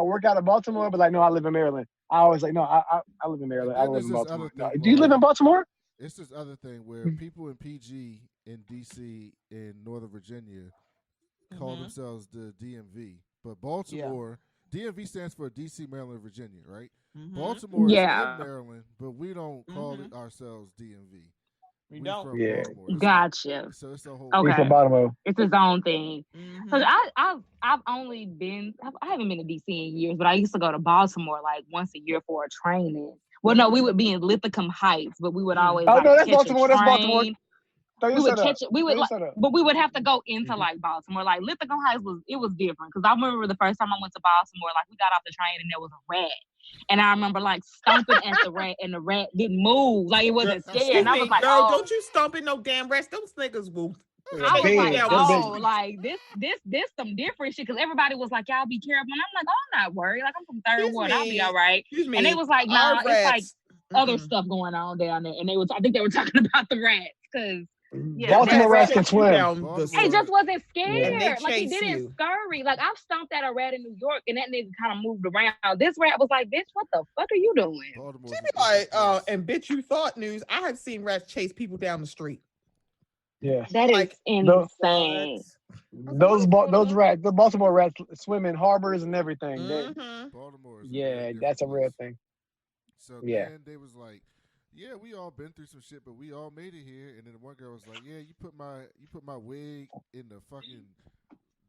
[SPEAKER 4] work out of Baltimore, but like no, I live in Maryland. I always like, no, I live in Maryland. I live in Baltimore. No. Do you live in Baltimore?
[SPEAKER 1] It's this other thing where people in PG in DC in Northern Virginia call themselves the DMV, but Baltimore, DMV stands for DC, Maryland, Virginia, right? Baltimore is in Maryland, but we don't call it ourselves DMV.
[SPEAKER 2] We don't.
[SPEAKER 1] from
[SPEAKER 4] Yeah.
[SPEAKER 1] Baltimore. It's
[SPEAKER 3] Gotcha.
[SPEAKER 1] Like, so it's a whole.
[SPEAKER 3] Okay.
[SPEAKER 4] He's from Baltimore.
[SPEAKER 3] It's his own thing.
[SPEAKER 2] Mhm.
[SPEAKER 3] Cause I've only been I haven't been to DC in years, but I used to go to Baltimore like once a year for a training. Well, no, we would be in Lithicum Heights, but we would always
[SPEAKER 4] Oh
[SPEAKER 3] like
[SPEAKER 4] no, that's
[SPEAKER 3] catch
[SPEAKER 4] Baltimore.
[SPEAKER 3] a
[SPEAKER 4] That's Baltimore.
[SPEAKER 3] train.
[SPEAKER 4] Throw your
[SPEAKER 3] We would
[SPEAKER 4] set up.
[SPEAKER 3] catch it. We would
[SPEAKER 4] Throw your
[SPEAKER 3] like,
[SPEAKER 4] set up.
[SPEAKER 3] but we would have to go into like Baltimore. Like Lithicum Heights was different because I remember the first time I went to Baltimore. Like we got off the train and there was a rat. And I remember like stomping at the rat, and the rat didn't move. Like it wasn't scared.
[SPEAKER 2] Excuse
[SPEAKER 3] And I
[SPEAKER 2] me,
[SPEAKER 3] was like,
[SPEAKER 2] girl,
[SPEAKER 3] oh.
[SPEAKER 2] don't you stomp in no damn rats. Those niggas will.
[SPEAKER 3] I was like,
[SPEAKER 4] Yeah,
[SPEAKER 3] oh, like this some different shit. Because everybody was like, y'all be careful. And I'm like, oh, I'm not worried. Like I'm from Third
[SPEAKER 2] Excuse
[SPEAKER 3] Ward. I'll be
[SPEAKER 2] me.
[SPEAKER 3] all right.
[SPEAKER 2] Excuse me.
[SPEAKER 3] And they was like,
[SPEAKER 2] Our
[SPEAKER 3] nah, it's like
[SPEAKER 2] rats.
[SPEAKER 3] other stuff going on down there. And I think they were talking about the rats. Because
[SPEAKER 4] Baltimore rats can
[SPEAKER 2] chase you
[SPEAKER 4] swim.
[SPEAKER 2] down the
[SPEAKER 1] Baltimore.
[SPEAKER 3] he
[SPEAKER 2] street.
[SPEAKER 3] just wasn't
[SPEAKER 2] And they
[SPEAKER 3] scared. Like he
[SPEAKER 2] chase
[SPEAKER 3] didn't
[SPEAKER 2] you.
[SPEAKER 3] scurry. Like I've stomped at a rat in New York, and that nigga kind of moved around. This rat was like, bitch, what the fuck are you doing?
[SPEAKER 1] Baltimore's
[SPEAKER 2] She
[SPEAKER 1] a
[SPEAKER 2] be like,
[SPEAKER 1] different place.
[SPEAKER 2] and bitch, you thought news. I have seen rats chase people down the street.
[SPEAKER 4] Yeah.
[SPEAKER 3] That is
[SPEAKER 2] Like,
[SPEAKER 3] insane.
[SPEAKER 4] Those rats, the Baltimore rats swim in harbors and everything.
[SPEAKER 2] Mm-hmm.
[SPEAKER 1] Baltimore is a
[SPEAKER 4] Yeah,
[SPEAKER 1] very different
[SPEAKER 4] that's a real
[SPEAKER 1] place.
[SPEAKER 4] thing.
[SPEAKER 1] So
[SPEAKER 4] Yeah.
[SPEAKER 1] then they was like, yeah, we all been through some shit, but we all made it here. And then one girl was like, yeah, you put my wig in the fucking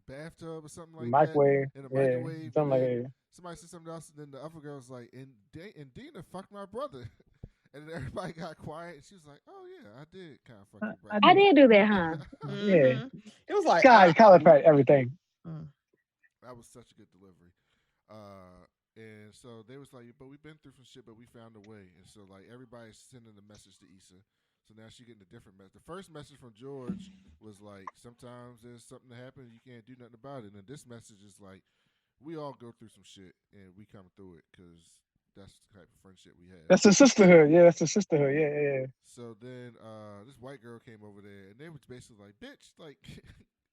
[SPEAKER 1] bathtub or something like
[SPEAKER 4] Microwave.
[SPEAKER 1] that. In a
[SPEAKER 4] Yeah.
[SPEAKER 1] microwave.
[SPEAKER 4] Something like
[SPEAKER 1] and then
[SPEAKER 4] that.
[SPEAKER 1] somebody said something else, and then the other girl was like, and Dina fucked my brother. And then everybody got quiet, and she was like, "Oh yeah, I did kind of fuck your brother."
[SPEAKER 3] I did do that, huh?
[SPEAKER 4] Yeah.
[SPEAKER 2] It was like
[SPEAKER 4] God, caliphate everything.
[SPEAKER 1] That was such a good delivery. And so they was like, "But we've been through some shit, but we found a way." And so like everybody's sending a message to Issa. So now she getting a different message. The first message from George was like, "Sometimes there's something that happens, you can't do nothing about it." And then this message is like, "We all go through some shit, and we come through it because." That's the type of friendship we have.
[SPEAKER 4] That's the sisterhood. Yeah, that's the sisterhood. Yeah.
[SPEAKER 1] So then this white girl came over there, and they was basically like, "Bitch, like,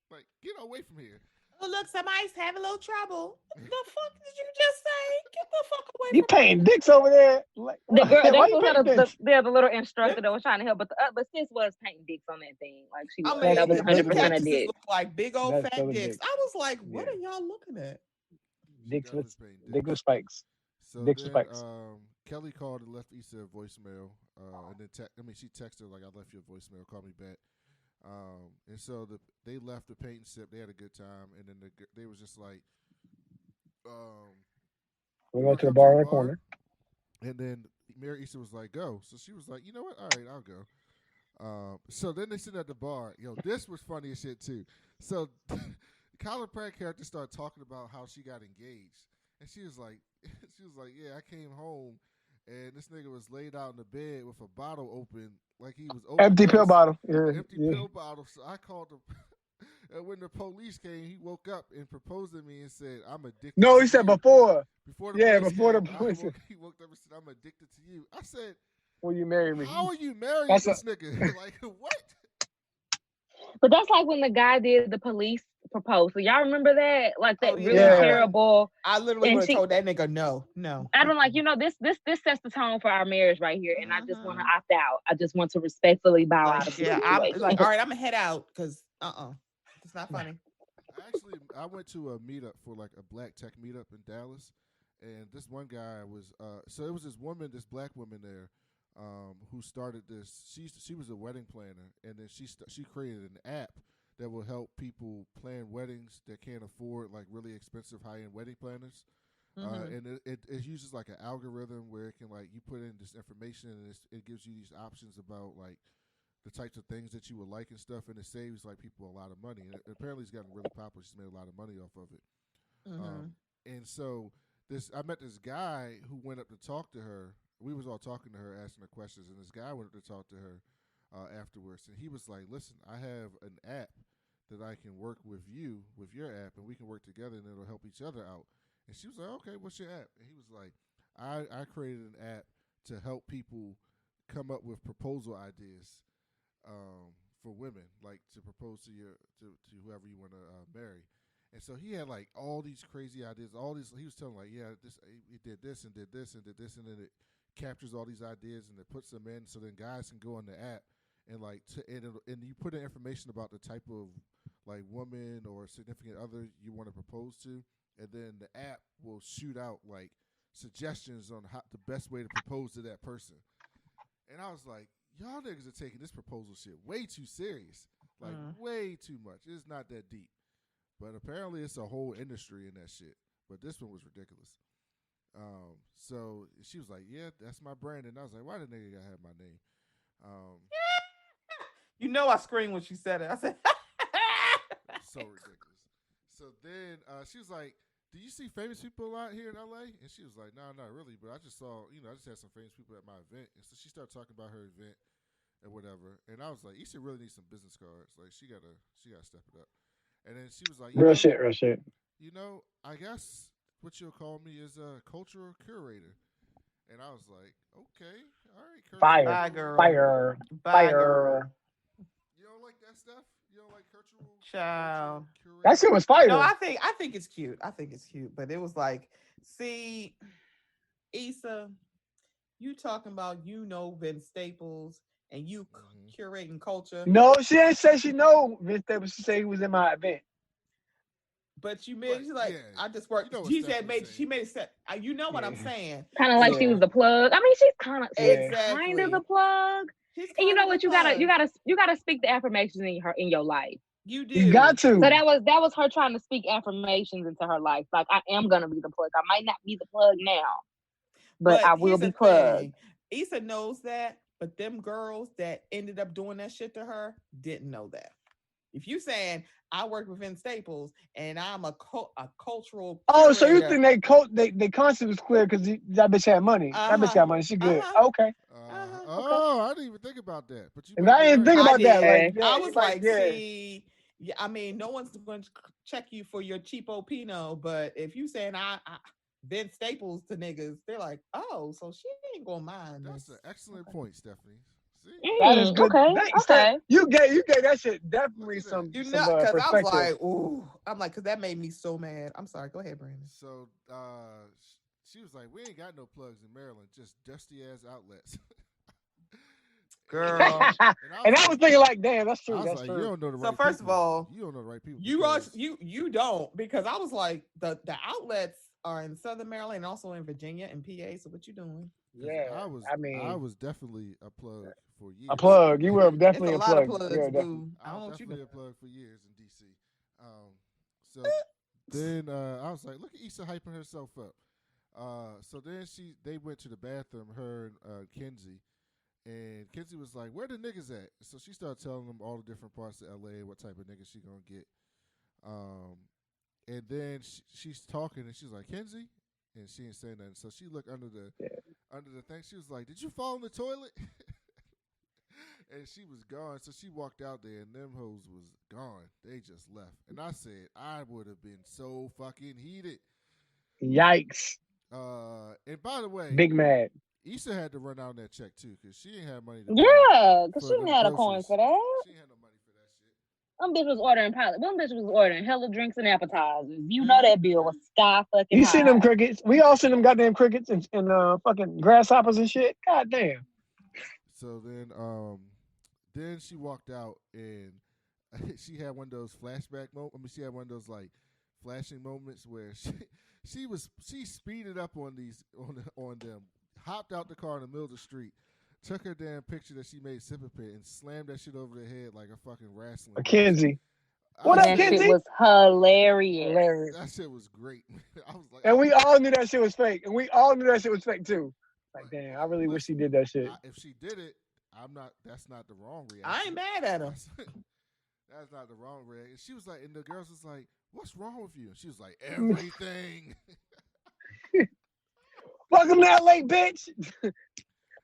[SPEAKER 1] like get away from here."
[SPEAKER 2] oh look, somebody's having a little trouble. What the fuck did you just say? Get the fuck away
[SPEAKER 4] You
[SPEAKER 2] from
[SPEAKER 4] painting dicks over there? Like,
[SPEAKER 3] The girl,
[SPEAKER 4] why
[SPEAKER 3] they
[SPEAKER 4] you
[SPEAKER 3] still had
[SPEAKER 4] painting dicks?
[SPEAKER 3] the little instructor that was trying to help, but sis was painting dicks on that thing. Like she was,
[SPEAKER 2] I mean,
[SPEAKER 3] that was
[SPEAKER 2] the
[SPEAKER 3] 100%
[SPEAKER 2] big
[SPEAKER 3] a
[SPEAKER 2] cactuses
[SPEAKER 3] dick.
[SPEAKER 2] look like big old
[SPEAKER 4] That's
[SPEAKER 2] fat
[SPEAKER 4] still a
[SPEAKER 2] dicks.
[SPEAKER 4] dick.
[SPEAKER 2] I was like, what
[SPEAKER 4] Yeah.
[SPEAKER 2] are y'all looking at?
[SPEAKER 4] Dicks with
[SPEAKER 1] Painting
[SPEAKER 4] dick with spikes.
[SPEAKER 1] So
[SPEAKER 4] Dicks
[SPEAKER 1] then,
[SPEAKER 4] with spikes.
[SPEAKER 1] Kelly called and left Issa a voicemail, and then she texted like, "I left you a voicemail. Call me back." And so they left the paint and sip. They had a good time, and then they was just like,
[SPEAKER 4] We're going to the bar in the corner.
[SPEAKER 1] And then Mary Issa was like, "Go." So she was like, "You know what? All right, I'll go." So then they sit at the bar. Yo, this was funny as shit too. So Kyla Pratt character started talking about how she got engaged, and she was like, "Yeah, I came home, and this nigga was laid out in the bed with a bottle open, like he was
[SPEAKER 4] Empty pill bottle. Yeah.
[SPEAKER 1] empty pill bottle." So I called him. And when the police came, he woke up and proposed to me and said, "I'm addicted."
[SPEAKER 4] No,
[SPEAKER 1] to
[SPEAKER 4] he said
[SPEAKER 1] you."
[SPEAKER 4] before.
[SPEAKER 1] Before the
[SPEAKER 4] Yeah,
[SPEAKER 1] police
[SPEAKER 4] before the
[SPEAKER 1] came,
[SPEAKER 4] police.
[SPEAKER 1] he woke up and said, "I'm addicted to you." I said,
[SPEAKER 4] Will you marry me?
[SPEAKER 1] "How are you marrying
[SPEAKER 4] That's
[SPEAKER 1] this nigga? Like what?"
[SPEAKER 3] But that's like when the guy did the police proposal. Y'all remember that? Like that
[SPEAKER 2] Oh,
[SPEAKER 3] really
[SPEAKER 4] yeah.
[SPEAKER 3] terrible.
[SPEAKER 2] I literally
[SPEAKER 3] And
[SPEAKER 2] would have
[SPEAKER 3] she-
[SPEAKER 2] told that nigga no.
[SPEAKER 3] I've been like, this sets the tone for our marriage right here, and I just want to
[SPEAKER 2] Mhm.
[SPEAKER 3] opt out. I just want to respectfully bow out
[SPEAKER 2] Like,
[SPEAKER 3] of the
[SPEAKER 2] yeah, I'm
[SPEAKER 3] situation.
[SPEAKER 2] like, all right, I'm gonna head out because it's not funny.
[SPEAKER 1] I went to a meetup for like a black tech meetup in Dallas, and this one guy was so it was this black woman there, who started this. She was a wedding planner, and then she created an app that will help people plan weddings that can't afford like really expensive high end wedding planners. And it uses like an algorithm where it can like you put in this information and it gives you these options about like the types of things that you would like and stuff, and it saves like people a lot of money. And apparently, it's gotten really popular. She's made a lot of money off of it. And so I met this guy who went up to talk to her. We was all talking to her, asking her questions, and this guy went up to talk to her afterwards, and he was like, "Listen, I have an app that I can work with you with your app, and we can work together, and it'll help each other out." And she was like, "Okay, what's your app?" And he was like, I created an app to help people come up with proposal ideas for women, like to propose to to whoever you want to marry." And so he had like all these crazy ideas, all these. He was telling like, "Yeah, he did this and did this and did this," and then it captures all these ideas and it puts them in, so then guys can go on the app and like and you put in information about the type of like woman or significant other you want to propose to, and then the app will shoot out like suggestions on how the best way to propose to that person. And I was like, y'all niggas are taking this proposal shit way too serious. Like, way too much. It's not that deep. But apparently it's a whole industry in that shit. But this one was ridiculous. So she was like, yeah, that's my brand. And I was like, why the nigga gotta have my name?
[SPEAKER 2] You know I screamed when she said it. I said,
[SPEAKER 1] so ridiculous. So then she was like, do you see famous people a lot here in LA? And she was like, no, not really. But I just saw, I just had some famous people at my event. And so she started talking about her event and whatever. And I was like, Issa really needs some business cards. Like, she gotta step it up. And then she was like,
[SPEAKER 4] real shit.
[SPEAKER 1] I guess what you'll call me is a cultural curator. And I was like, okay, all right.
[SPEAKER 4] Fire.
[SPEAKER 1] You don't like that stuff? You don't like cultural?
[SPEAKER 2] Child.
[SPEAKER 4] That shit was fire.
[SPEAKER 2] No, I think it's cute. But it was like, see, Issa, you talking about Vince Staples and you curating culture.
[SPEAKER 4] No, she didn't say she know Vince Staples. She said he was in my event.
[SPEAKER 2] But you made she's like, I just worked. She made it set. You know what I'm saying?
[SPEAKER 3] Kind of like she was the plug. I mean, she's kind of the plug. And you know what? You gotta speak the affirmations in your life.
[SPEAKER 2] You do.
[SPEAKER 4] You got to.
[SPEAKER 3] So that was her trying to speak affirmations into her life. Like, I am gonna be the plug. I might not be the plug now, but I will be plugged.
[SPEAKER 2] Issa knows that, but them girls that ended up doing that shit to her didn't know that. If you saying I work with Vince Staples and I'm a cultural curator.
[SPEAKER 4] So you think they concept was clear because that bitch had money. That bitch got money. She good. Okay.
[SPEAKER 1] I didn't even think about that. But
[SPEAKER 4] I didn't think about that. Like,
[SPEAKER 2] I was like, see, yeah, I mean, no one's going to check you for your cheapo Pinot, but if you saying I Vince Staples to niggas, they're like, oh, so she ain't gonna mind.
[SPEAKER 1] That's an excellent point, Stephanie.
[SPEAKER 4] That is good.
[SPEAKER 3] Okay.
[SPEAKER 4] You gave that shit definitely some
[SPEAKER 2] because
[SPEAKER 4] perspective.
[SPEAKER 2] I was like, ooh, because that made me so mad. I'm sorry. Go ahead, Brandon.
[SPEAKER 1] So she was like, we ain't got no plugs in Maryland, just dusty ass outlets.
[SPEAKER 2] Girl,
[SPEAKER 4] and I was thinking like, damn, that's true. That's
[SPEAKER 1] like,
[SPEAKER 4] true.
[SPEAKER 1] You don't know the right
[SPEAKER 2] so first
[SPEAKER 1] people.
[SPEAKER 2] of all,
[SPEAKER 1] you don't know the right people.
[SPEAKER 2] You don't, because I was like, the outlets are in Southern Maryland and also in Virginia and PA. So what you doing?
[SPEAKER 4] Yeah,
[SPEAKER 1] I was definitely a plug for years.
[SPEAKER 4] A plug. You were definitely
[SPEAKER 2] a
[SPEAKER 4] plug.
[SPEAKER 2] Lot of plugs, boo. I don't want you
[SPEAKER 1] definitely a plug for years in DC. So then I was like, look at Issa hyping herself up. So then they went to the bathroom, her and Kenzie. And Kenzie was like, where the niggas at? So she started telling them all the different parts of LA, what type of niggas she gonna get. And then she's talking and she's like, Kenzie? And she ain't saying nothing. So she looked under the thing. She was like, did you fall in the toilet? And she was gone. So she walked out there and them hoes was gone. They just left. And I said, I would have been so fucking heated.
[SPEAKER 4] Yikes.
[SPEAKER 1] And by the way,
[SPEAKER 4] big mad.
[SPEAKER 1] Issa had to run out that check too because she didn't have money.
[SPEAKER 3] Because she didn't have a coin for that.
[SPEAKER 1] She didn't have no money for that shit.
[SPEAKER 3] Them bitch was ordering pilot. Them bitch was ordering hella drinks and appetizers. You know that bill was sky fucking high.
[SPEAKER 4] You seen them crickets? We all seen them goddamn crickets and fucking grasshoppers and shit. God damn.
[SPEAKER 1] So then she walked out and she had one of those flashback moments. I mean, she had one of those like flashing moments where she speeded up on them. Hopped out the car in the middle of the street, took her damn picture that she made Sipper Pit and slammed that shit over the head like a fucking wrestling.
[SPEAKER 4] Kenzie. What up, Kenzie?
[SPEAKER 3] That shit was hilarious.
[SPEAKER 1] That shit was great. I was like,
[SPEAKER 4] and we all knew that shit was fake. And we all knew that shit was fake too. Like, damn, I really wish she did that shit.
[SPEAKER 1] If she did it, that's not the wrong reaction.
[SPEAKER 2] I ain't mad at her.
[SPEAKER 1] That's not the wrong reaction. She was like, and the girls was like, what's wrong with you? And she was like, everything.
[SPEAKER 4] Welcome to LA, bitch.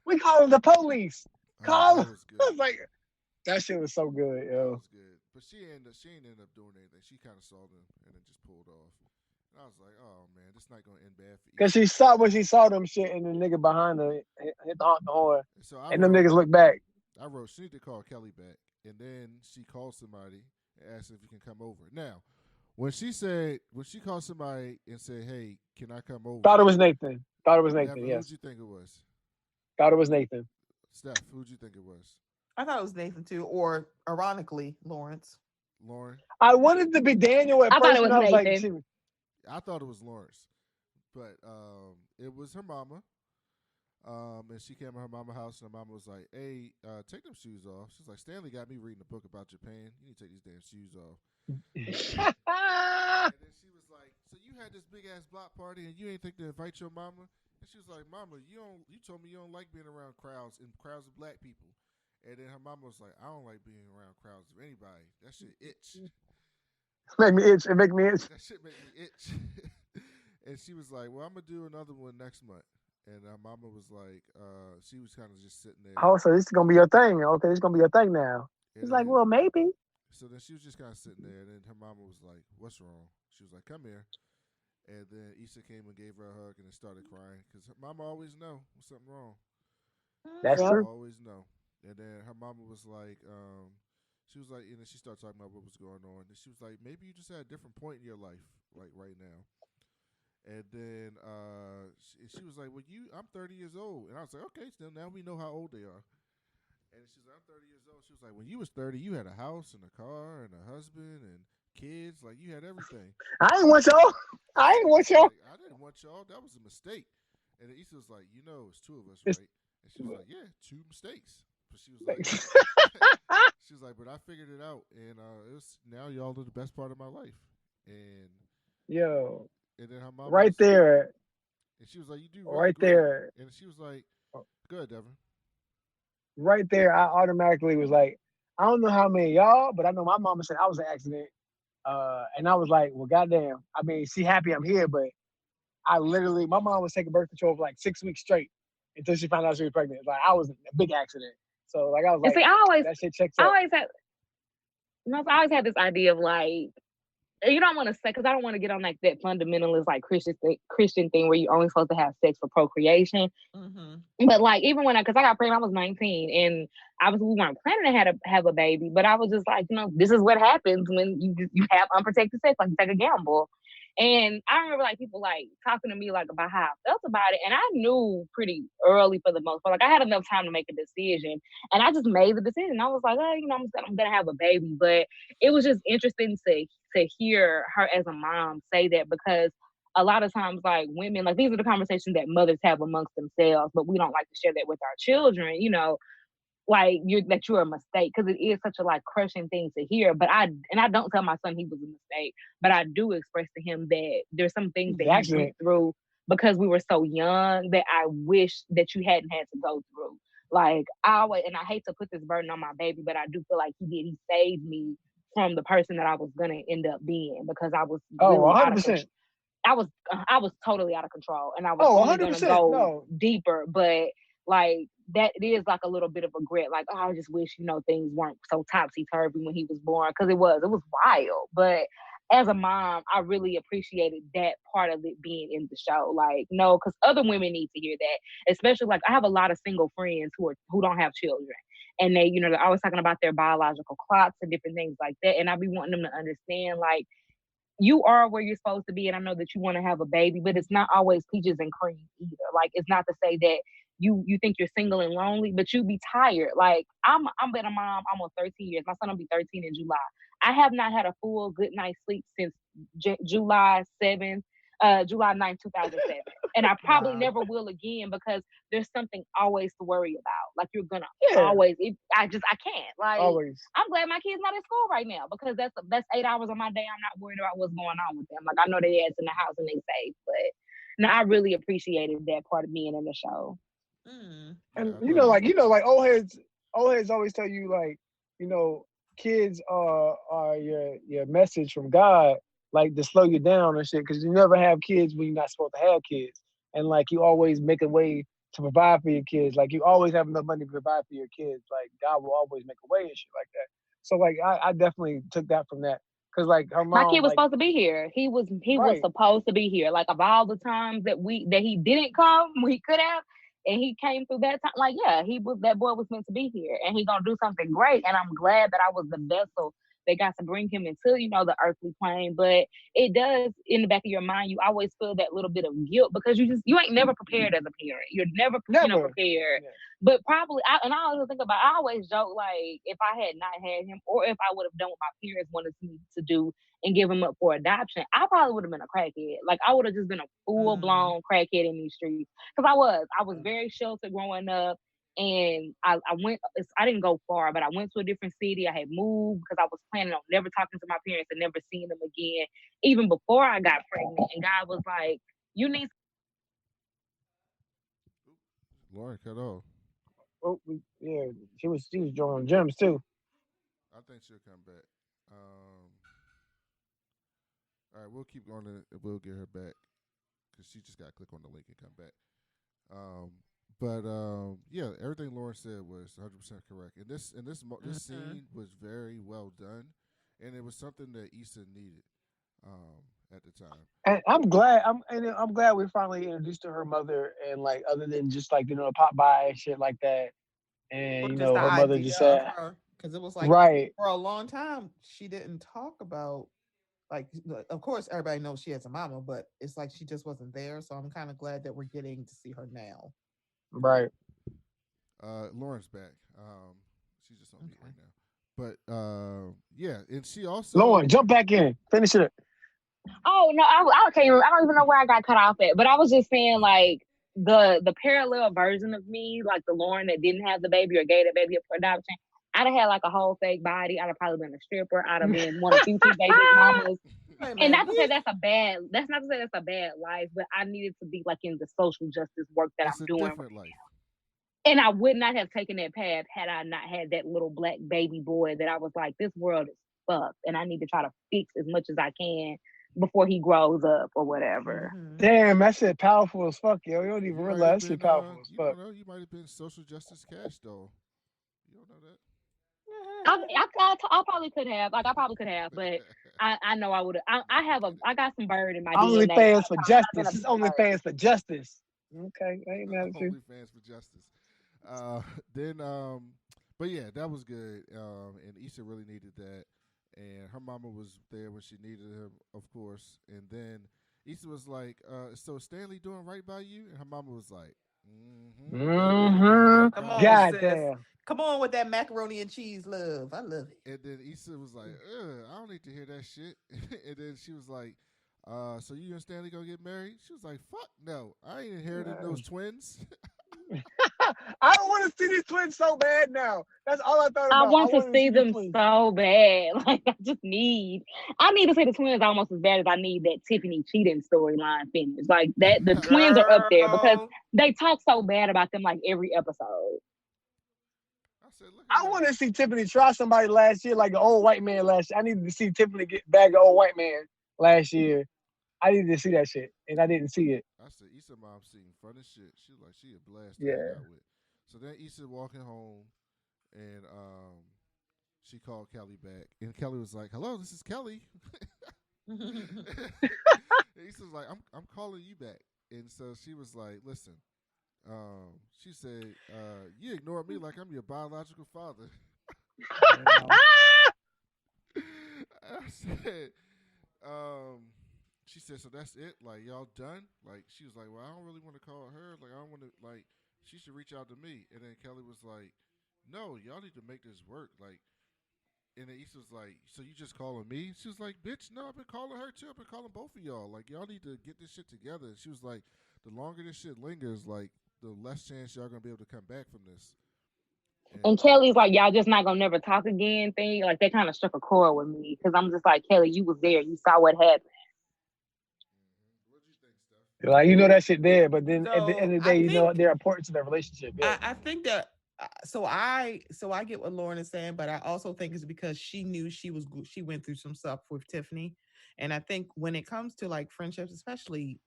[SPEAKER 4] We call the police. Call them. I was like, that shit was so good, yo.
[SPEAKER 1] That was good. But she didn't end up doing anything. She kind of saw them and then just pulled off. And I was like, oh, man, this not going to end bad for you.
[SPEAKER 4] Because she saw them shit and the nigga behind her hit the horn. And them niggas look back.
[SPEAKER 1] I wrote, she need to call Kelly back. And then she called somebody and asked if he can come over. Now, when she called somebody and said, hey, can I come over?
[SPEAKER 4] Thought it was Nathan. Yes.
[SPEAKER 1] Who'd you think it was?
[SPEAKER 4] Thought it was Nathan.
[SPEAKER 1] Steph, who'd you think it was?
[SPEAKER 2] I thought it was Nathan too, or ironically, Lawrence.
[SPEAKER 1] Lauren?
[SPEAKER 4] I wanted to be Daniel at first.
[SPEAKER 3] Thought it was
[SPEAKER 4] I was
[SPEAKER 3] Nathan.
[SPEAKER 1] I thought it was Lawrence. But it was her mama. And she came to her mama's house, and her mama was like, "Hey, take them shoes off." She's like, "Stanley got me reading a book about Japan. You need to take these damn shoes off." And then she was like, "So you had this big ass block party, and you ain't think to invite your mama?" And she was like, "Mama, you told me you don't like being around crowds of black people." And then her mama was like, "I don't like being around crowds of anybody. That shit itch.
[SPEAKER 4] Make me itch. It make me itch.
[SPEAKER 1] That shit make me itch." And she was like, "Well, I'm gonna do another one next month." And her mama was like, she was kind of just sitting there.
[SPEAKER 4] Oh, so this is gonna be your thing. Okay, this is gonna be your thing now. He's like, well, maybe.
[SPEAKER 1] So then she was just kind of sitting there, and then her mama was like, "What's wrong?" She was like, "Come here." And then Issa came and gave her a hug and then started crying because her mama always know when something wrong.
[SPEAKER 4] That's true.
[SPEAKER 1] Always know. And then her mama was like, she was like, and then she started talking about what was going on. And she was like, maybe you just had a different point in your life, like right now. And then she was like, well, I'm 30 years old. And I was like, okay, so now we know how old they are. And she's like, I'm 30 years old. She was like, when you was 30, you had a house and a car and a husband and kids. Like, you had everything.
[SPEAKER 4] I ain't want y'all. I ain't want y'all.
[SPEAKER 1] Like, I didn't want y'all. That was a mistake. And then Issa was like, it's two of us, right? And she was like, yeah, two mistakes. But she was like, she was like, but I figured it out. And now y'all are the best part of my life. And and then her mom
[SPEAKER 4] right there.
[SPEAKER 1] And she was like, you do
[SPEAKER 4] right there.
[SPEAKER 1] And she was like, go ahead, Devin.
[SPEAKER 4] Right there, I automatically was like, I don't know how many of y'all, but I know my mama said I was an accident. And I was like, well, goddamn. I mean, she happy I'm here, but my mom was taking birth control for like 6 weeks straight until she found out she was pregnant. Like, I was in a big accident. So, like, I was like, that shit checks out.
[SPEAKER 3] I always had this idea of like, you don't want to say, because I don't want to get on like that fundamentalist like Christian thing where you're only supposed to have sex for procreation. Mm-hmm. But like even when because I got pregnant, I was 19, and obviously we weren't planning to have a baby, but I was just like, this is what happens when you have unprotected sex, like you take a gamble. And I remember like people like talking to me like about how I felt about it, and I knew pretty early for the most part. Like I had enough time to make a decision, and I just made the decision. I was like, I'm gonna have a baby, but it was just interesting to hear her as a mom say that, because a lot of times like women, like these are the conversations that mothers have amongst themselves, but we don't like to share that with our children. Like you're a mistake, because it is such a like crushing thing to hear. But I don't tell my son he was a mistake, but I do express to him that there's some things that he went through because we were so young that I wish that you hadn't had to go through. Like I hate to put this burden on my baby, but I do feel like he did. He saved me from the person that I was gonna end up being, because I was really
[SPEAKER 4] 100%.
[SPEAKER 3] I was totally out of control, and I was only gonna go deeper, but like that it is like a little bit of regret. Like, I just wish, things weren't so topsy-turvy when he was born, because it was wild. But as a mom, I really appreciated that part of it being in the show. Like, no, because other women need to hear that, especially like I have a lot of single friends who don't have children, and they, they're always talking about their biological clocks and different things like that. And I be wanting them to understand, like, you are where you're supposed to be, and I know that you want to have a baby, but it's not always peaches and cream either. Like, it's not to say that you think you're single and lonely, but you be tired. Like, I'm been a mom almost 13 years. My son will be 13 in July. I have not had a full good night's sleep since July 9th, 2007. And I probably never will again, because there's something always to worry about. Like, you're gonna always, I can't. Like, always. I'm glad my kid's not at school right now, because that's 8 hours of my day. I'm not worried about what's going on with them. Like, I know they ass in the house and they safe, but no, I really appreciated that part of being in the show.
[SPEAKER 4] And like old heads always tell you, like, kids are your message from God, like to slow you down and shit, because you never have kids when you're not supposed to have kids, and like you always make a way to provide for your kids. Like, you always have enough money to provide for your kids. Like, God will always make a way and shit like that. So like I definitely took that from that, because like her mom,
[SPEAKER 3] my kid was supposed to be here. He was supposed to be here. Like, of all the times that he didn't come, we could have. And he came through that time. Like, yeah, that boy was meant to be here, and he gonna do something great. And I'm glad that I was the vessel They got to bring him into, the earthly plane. But it does, in the back of your mind, you always feel that little bit of guilt because you ain't never prepared as a parent. You're never,
[SPEAKER 4] Never.
[SPEAKER 3] prepared.
[SPEAKER 4] Yeah.
[SPEAKER 3] But probably, I always think about, I always joke, like, if I had not had him, or if I would have done what my parents wanted me to do and give him up for adoption, I probably would have been a crackhead. Like, I would have just been a full-blown crackhead in these streets. Because I was very sheltered growing up. And I didn't go far, but I went to a different city. I had moved because I was planning on never talking to my parents and never seeing them again, even before I got pregnant. And God was like, you need.
[SPEAKER 1] Lauren cut off.
[SPEAKER 4] Oh, yeah, she was drawing gems too.
[SPEAKER 1] I think she'll come back. All right, we'll keep going. We'll get her back because she just got to click on the link and come back. Yeah, everything Lauren said was 100% correct. And this scene was very well done, and it was something that Issa needed at the time.
[SPEAKER 4] And I'm glad we finally introduced to her mother, and like other than just like pop by and shit like that, and
[SPEAKER 2] just the
[SPEAKER 4] her mother
[SPEAKER 2] idea
[SPEAKER 4] just
[SPEAKER 2] of
[SPEAKER 4] said,
[SPEAKER 2] her, because it was like
[SPEAKER 4] right,
[SPEAKER 2] for a long time she didn't talk about, like, of course everybody knows she has a mama, but it's like she just wasn't there. So I'm kind of glad that we're getting to see her now.
[SPEAKER 4] Right.
[SPEAKER 1] Lauren's back. She's just on mute right now. But yeah, and she also
[SPEAKER 4] Lauren, jump back in, finish it.
[SPEAKER 3] Oh no, I can't. I don't even know where I got cut off at. But I was just saying, like, the parallel version of me, like the Lauren that didn't have the baby or gave the baby up for adoption. I'd have had like a whole fake body. I'd have probably been a stripper. I'd have been one of future baby mamas. And not to say that's a bad. That's not to say that's a bad life, but I needed to be like in the social justice work that
[SPEAKER 1] it's
[SPEAKER 3] I'm
[SPEAKER 1] a
[SPEAKER 3] doing.
[SPEAKER 1] Different life.
[SPEAKER 3] And I would not have taken that path had I not had that little black baby boy that I was like, this world is fucked, and I need to try to fix as much as I can before he grows up or whatever.
[SPEAKER 4] Damn, that shit powerful as fuck, yo. You don't even realize that shit powerful as fuck.
[SPEAKER 1] You might have been social justice cash though. You don't know that.
[SPEAKER 3] I probably could have. Like, I probably could have, but I know I would have. I got some bird in my
[SPEAKER 4] Only
[SPEAKER 3] DNA.
[SPEAKER 4] fans for justice. It's only fans for justice. Okay, I ain't mad at you.
[SPEAKER 1] Only fans for justice. But yeah, that was good. And Issa really needed that. And her mama was there when she needed him, of course. And then Issa was like, so Stanley doing right by you? And her mama was like,
[SPEAKER 2] Come on,
[SPEAKER 4] God
[SPEAKER 2] sis.
[SPEAKER 4] damn.
[SPEAKER 2] Come on with that macaroni and cheese love. I love it.
[SPEAKER 1] And then Issa was like, I don't need to hear that shit. And then she was like, so you and Stanley gonna get married? She was like, fuck no. I ain't inherited those twins.
[SPEAKER 4] I don't want to see these twins so bad now. That's all I thought about.
[SPEAKER 3] I want to see them so bad. Like, I need to see the twins almost as bad as I need that Tiffany cheating storyline finished. Like, that the twins are up there because they talk so bad about them like every episode.
[SPEAKER 4] I want to see Tiffany try somebody last year, like an old white man last year. I needed to see Tiffany get back an old white man last year. I needed to see that shit, and I didn't see it.
[SPEAKER 1] I said, Issa mom seen fun as shit. She was like, she a blast to
[SPEAKER 4] Yeah.
[SPEAKER 1] hang out with. So then Issa walking home, and she called Kelly back. And Kelly was like, hello, this is Kelly. Issa was like, I'm calling you back. And so she was like, listen, she said, you ignore me like I'm your biological father. I said, she said, so that's it? Like, y'all done? Like, she was like, well, I don't really want to call her. Like, I don't want to, like, she should reach out to me. And then Kelly was like, no, y'all need to make this work. Like, and then Issa was like, so you just calling me? She was like, bitch, no, I've been calling her too. I've been calling both of y'all. Like, y'all need to get this shit together. She was like, the longer this shit lingers, like, the less chance y'all going to be able to come back from this.
[SPEAKER 3] And Kelly's like, y'all just not going to never talk again thing. Like, they kind of struck a chord with me because I'm just like, Kelly, you was there. You saw what happened.
[SPEAKER 4] Like, that shit there, but then at the end of the day, they're important to their relationship. Yeah.
[SPEAKER 2] I think that so I get what Lauren is saying, but I also think it's because she knew she went through some stuff with Tiffany, and I think when it comes to like friendships, especially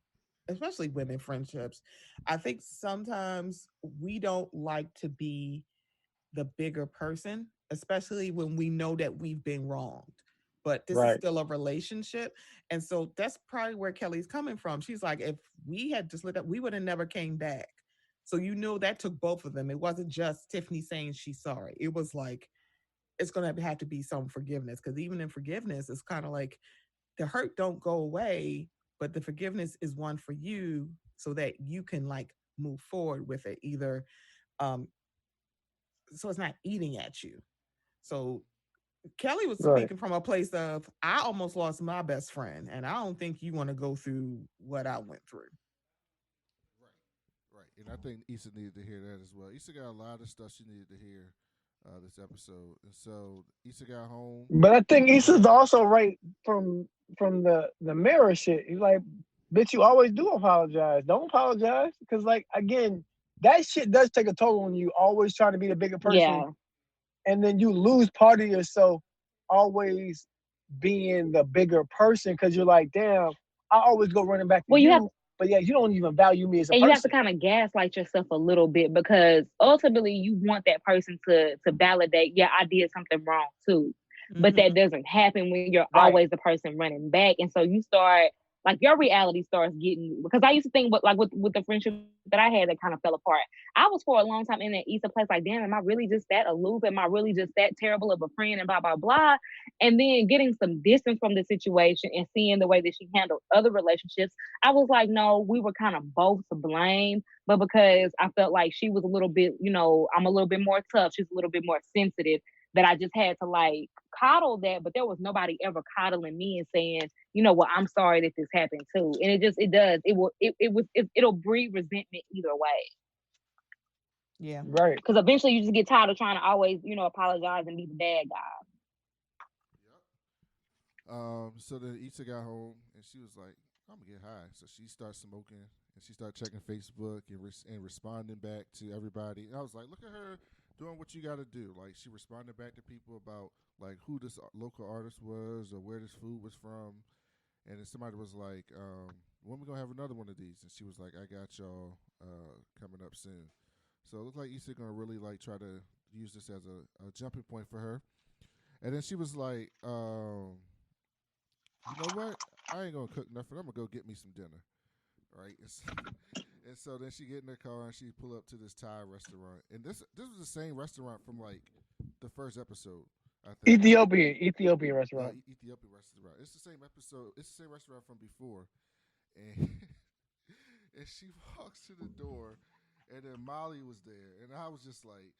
[SPEAKER 2] women friendships, I think sometimes we don't like to be the bigger person, especially when we know that we've been wronged. But this is still a relationship. And so that's probably where Kelly's coming from. She's like, if we had just lit up, we would have never came back. So that took both of them. It wasn't just Tiffany saying she's sorry. It was like it's going to have to be some forgiveness, because even in forgiveness, it's kind of like the hurt don't go away, but the forgiveness is one for you so that you can like move forward with it, either um so it's not eating at you. So Kelly was
[SPEAKER 4] Right.
[SPEAKER 2] speaking from a place of, I almost lost my best friend, and I don't think you want to go through what I went through.
[SPEAKER 1] Right. And I think Issa needed to hear that as well. Issa got a lot of stuff she needed to hear this episode. And so Issa got home.
[SPEAKER 4] But I think Issa's also right from the mirror shit. He's like, bitch, you always do apologize. Don't apologize. Because, like, again, that shit does take a toll on you, always trying to be the bigger person.
[SPEAKER 3] Yeah.
[SPEAKER 4] And then you lose part of yourself always being the bigger person, because you're like, damn, I always go running back to
[SPEAKER 3] Well,
[SPEAKER 4] you. But yeah, you don't even value me as a
[SPEAKER 3] and
[SPEAKER 4] person.
[SPEAKER 3] you have to kind of gaslight yourself a little bit, because ultimately you want that person to validate, yeah, I did something wrong too. But that doesn't happen when you're always the person running back. And so you start, like, your reality starts getting, because I used to think, with the friendship that I had that kind of fell apart, I was for a long time in that Issa place, like, damn, am I really just that aloof? Am I really just that terrible of a friend, and blah, blah, blah? And then getting some distance from the situation and seeing the way that she handled other relationships, I was like, no, we were kind of both to blame. But because I felt like she was a little bit, I'm a little bit more tough, she's a little bit more sensitive, that I just had to like coddle that. But there was nobody ever coddling me and saying, well, I'm sorry that this happened too. And it'll breed resentment either way.
[SPEAKER 2] Yeah.
[SPEAKER 4] Right.
[SPEAKER 3] Because eventually you just get tired of trying to always, apologize and be the bad guy.
[SPEAKER 1] Yep. So then Issa got home and she was like, I'm gonna get high. So she started smoking and she started checking Facebook and responding back to everybody. And I was like, look at her doing what you got to do. Like, she responded back to people about like who this local artist was or where this food was from. And then somebody was like, when we gonna have another one of these? And she was like, I got y'all coming up soon. So it looked like Issa gonna really like try to use this as a jumping point for her. And then she was like, you know what? I ain't gonna cook nothing. I'm gonna go get me some dinner, right? And so then she get in her car and she pull up to this Thai restaurant. And this was the same restaurant from like the first episode, I think.
[SPEAKER 4] Ethiopian restaurant.
[SPEAKER 1] Ethiopian restaurant. It's the same episode. It's the same restaurant from before. And and she walks to the door, and then Molly was there, and I was just like.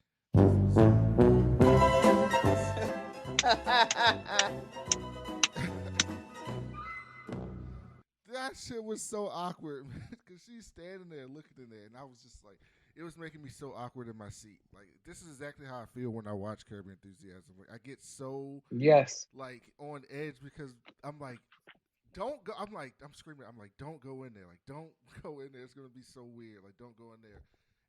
[SPEAKER 1] That shit was so awkward, man, because she's standing there looking in there, and I was just like, it was making me so awkward in my seat. Like, this is exactly how I feel when I watch Curb Your Enthusiasm. I get so, like, on edge because I'm like, don't go. I'm screaming. I'm like, don't go in there. Like, don't go in there. It's going to be so weird. Like, don't go in there.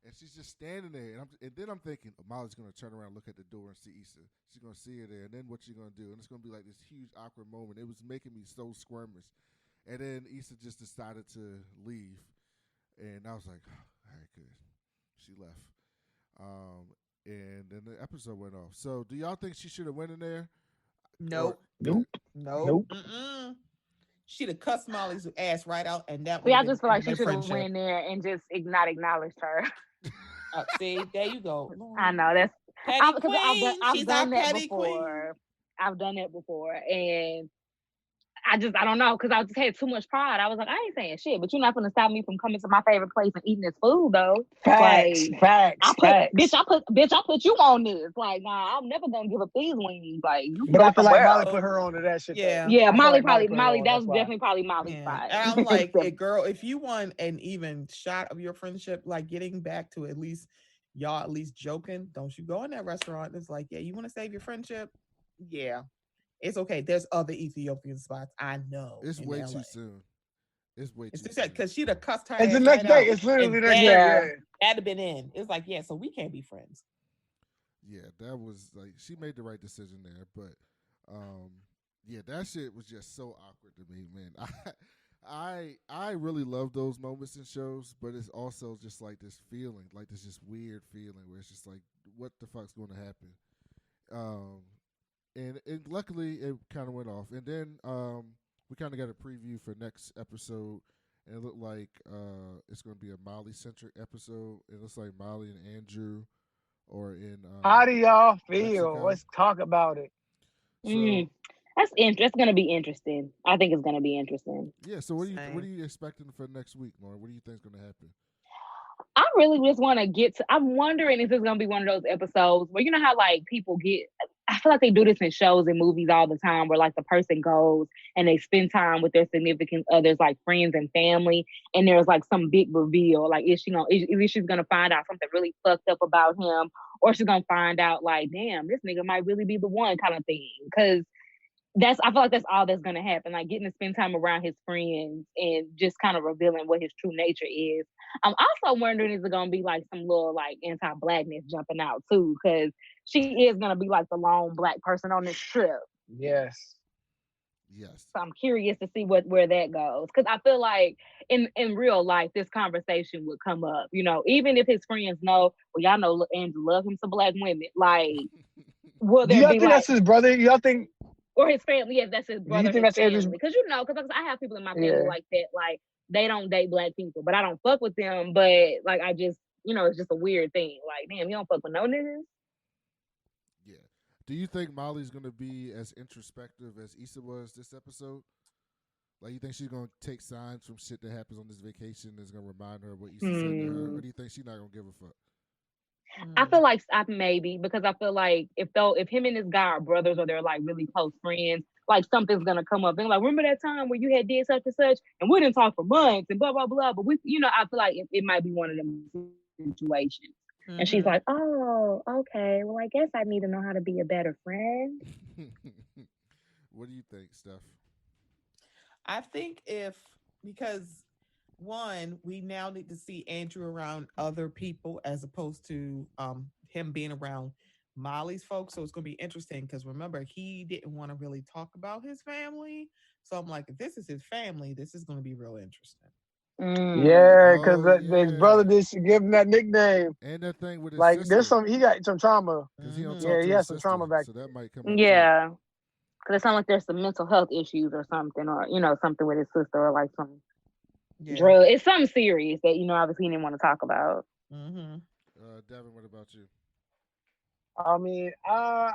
[SPEAKER 1] And she's just standing there. And then I'm thinking, Molly's going to turn around, look at the door, and see Issa. She's going to see her there. And then what she's going to do? And it's going to be like this huge awkward moment. It was making me so squirmish. And then Issa just decided to leave. And I was like, all right, good. She left. And then the episode went off. So do y'all think she should have went in there?
[SPEAKER 2] Nope. Mm-mm. She'd have cussed Molly's ass right out, and that would.
[SPEAKER 3] I just feel like she should have went in there and just not acknowledged her.
[SPEAKER 2] See, there you go.
[SPEAKER 3] I know that's
[SPEAKER 2] Petty queen.
[SPEAKER 3] I've done that
[SPEAKER 2] petty
[SPEAKER 3] before.
[SPEAKER 2] Queen.
[SPEAKER 3] I've done that before, and I don't know, because I just had too much pride. I was like, I ain't saying shit, but you're not gonna stop me from coming to my favorite place and eating this food, though.
[SPEAKER 4] Facts.
[SPEAKER 3] Bitch, I put you on this. Like, nah, I'm never gonna give up these wings. Like,
[SPEAKER 4] but I feel like Molly put her on to that shit.
[SPEAKER 2] Yeah,
[SPEAKER 3] yeah. Molly. That was definitely probably Molly's spot.
[SPEAKER 2] And I'm like, hey, girl, if you want an even shot of your friendship, like getting back to at least joking, don't you go in that restaurant? It's like, yeah, you want to save your friendship? Yeah. It's okay. There's other Ethiopian spots. I know.
[SPEAKER 1] It's way too soon. It's way too soon.
[SPEAKER 2] Because she'd have cussed her.
[SPEAKER 4] It's the next day. It's literally the next day.
[SPEAKER 2] Yeah. That'd have been in. It's like, yeah, so we can't be friends.
[SPEAKER 1] Yeah, that was like, she made the right decision there. But, yeah, that shit was just so awkward to me, man. I really love those moments in shows, but it's also just like this feeling, like this just weird feeling where it's just like, what the fuck's going to happen? And luckily, it kind of went off. And then we kind of got a preview for next episode, and it looked like it's going to be a Molly-centric episode. It looks like Molly and Andrew or in.
[SPEAKER 4] How do y'all feel?
[SPEAKER 1] Mexico.
[SPEAKER 4] Let's talk about it.
[SPEAKER 1] So
[SPEAKER 3] That's gonna be interesting. I think it's gonna be interesting.
[SPEAKER 1] yeah. So what
[SPEAKER 2] Same.
[SPEAKER 1] are you expecting for next week, Lauren? What do you think is going to happen?
[SPEAKER 3] I really just want to get to. I'm wondering if it's gonna be one of those episodes where you know how like people get. I feel like they do this in shows and movies all the time, where like the person goes and they spend time with their significant others, like friends and family, and there's like some big reveal. Like, is she gonna find out something really fucked up about him, or she's gonna find out like, damn, this nigga might really be the one kind of thing? Because I feel like that's all that's gonna happen. Like getting to spend time around his friends and just kind of revealing what his true nature is. I'm also wondering is it gonna be like some little like anti-blackness jumping out too, because she is gonna be like the lone black person on this trip.
[SPEAKER 4] Yes.
[SPEAKER 1] Yes.
[SPEAKER 3] So I'm curious to see where that goes. Because I feel like in real life, this conversation would come up. You know, even if his friends know, well, y'all know Andrew love him some black women. Like, will
[SPEAKER 4] Do
[SPEAKER 3] there
[SPEAKER 4] y'all
[SPEAKER 3] be
[SPEAKER 4] think
[SPEAKER 3] like
[SPEAKER 4] that's his brother? Y'all think?
[SPEAKER 3] or his family? Yes, that's his
[SPEAKER 4] Do you
[SPEAKER 3] brother,
[SPEAKER 4] think
[SPEAKER 3] his
[SPEAKER 4] that's Andrew's?
[SPEAKER 3] family. Because you know, because I have people in my family
[SPEAKER 4] Yeah.
[SPEAKER 3] like that. Like they don't date black people, but I don't fuck with them. But like I just, it's just a weird thing. Like, damn, you don't fuck with no niggas.
[SPEAKER 1] Yeah. Do you think Molly's going to be as introspective as Issa was this episode? Like, you think she's going to take signs from shit that happens on this vacation that's going to remind her of what Issa said to her? Or do you think she's not going to give a fuck?
[SPEAKER 3] I feel like maybe because I feel like if him and this guy are brothers or they're like really close friends, like something's gonna come up and like remember that time where you had did such and such and we didn't talk for months and blah blah blah. But I feel like it might be one of them situations. And she's like, oh, okay. Well, I guess I need to know how to be a better friend.
[SPEAKER 1] What do you think, Steph?
[SPEAKER 2] I think because one, we now need to see Andrew around other people as opposed to him being around Molly's folks. So it's going to be interesting because remember, he didn't want to really talk about his family. So I'm like, if this is his family, this is going to be real interesting.
[SPEAKER 4] Yeah, because his brother
[SPEAKER 1] yeah.
[SPEAKER 4] did give him that nickname.
[SPEAKER 1] And that thing with his
[SPEAKER 4] Like,
[SPEAKER 1] sister.
[SPEAKER 4] he got some trauma.
[SPEAKER 1] Because he don't talk
[SPEAKER 4] Yeah,
[SPEAKER 1] to
[SPEAKER 4] he
[SPEAKER 1] his
[SPEAKER 4] has some
[SPEAKER 1] sister,
[SPEAKER 4] trauma back.
[SPEAKER 1] so that might come up
[SPEAKER 3] Yeah. Because it sounds like there's some mental health issues or something, or, something with his sister or like some drug. It's something serious that, obviously he didn't want to talk about.
[SPEAKER 1] Devin, what about you?
[SPEAKER 4] I mean, I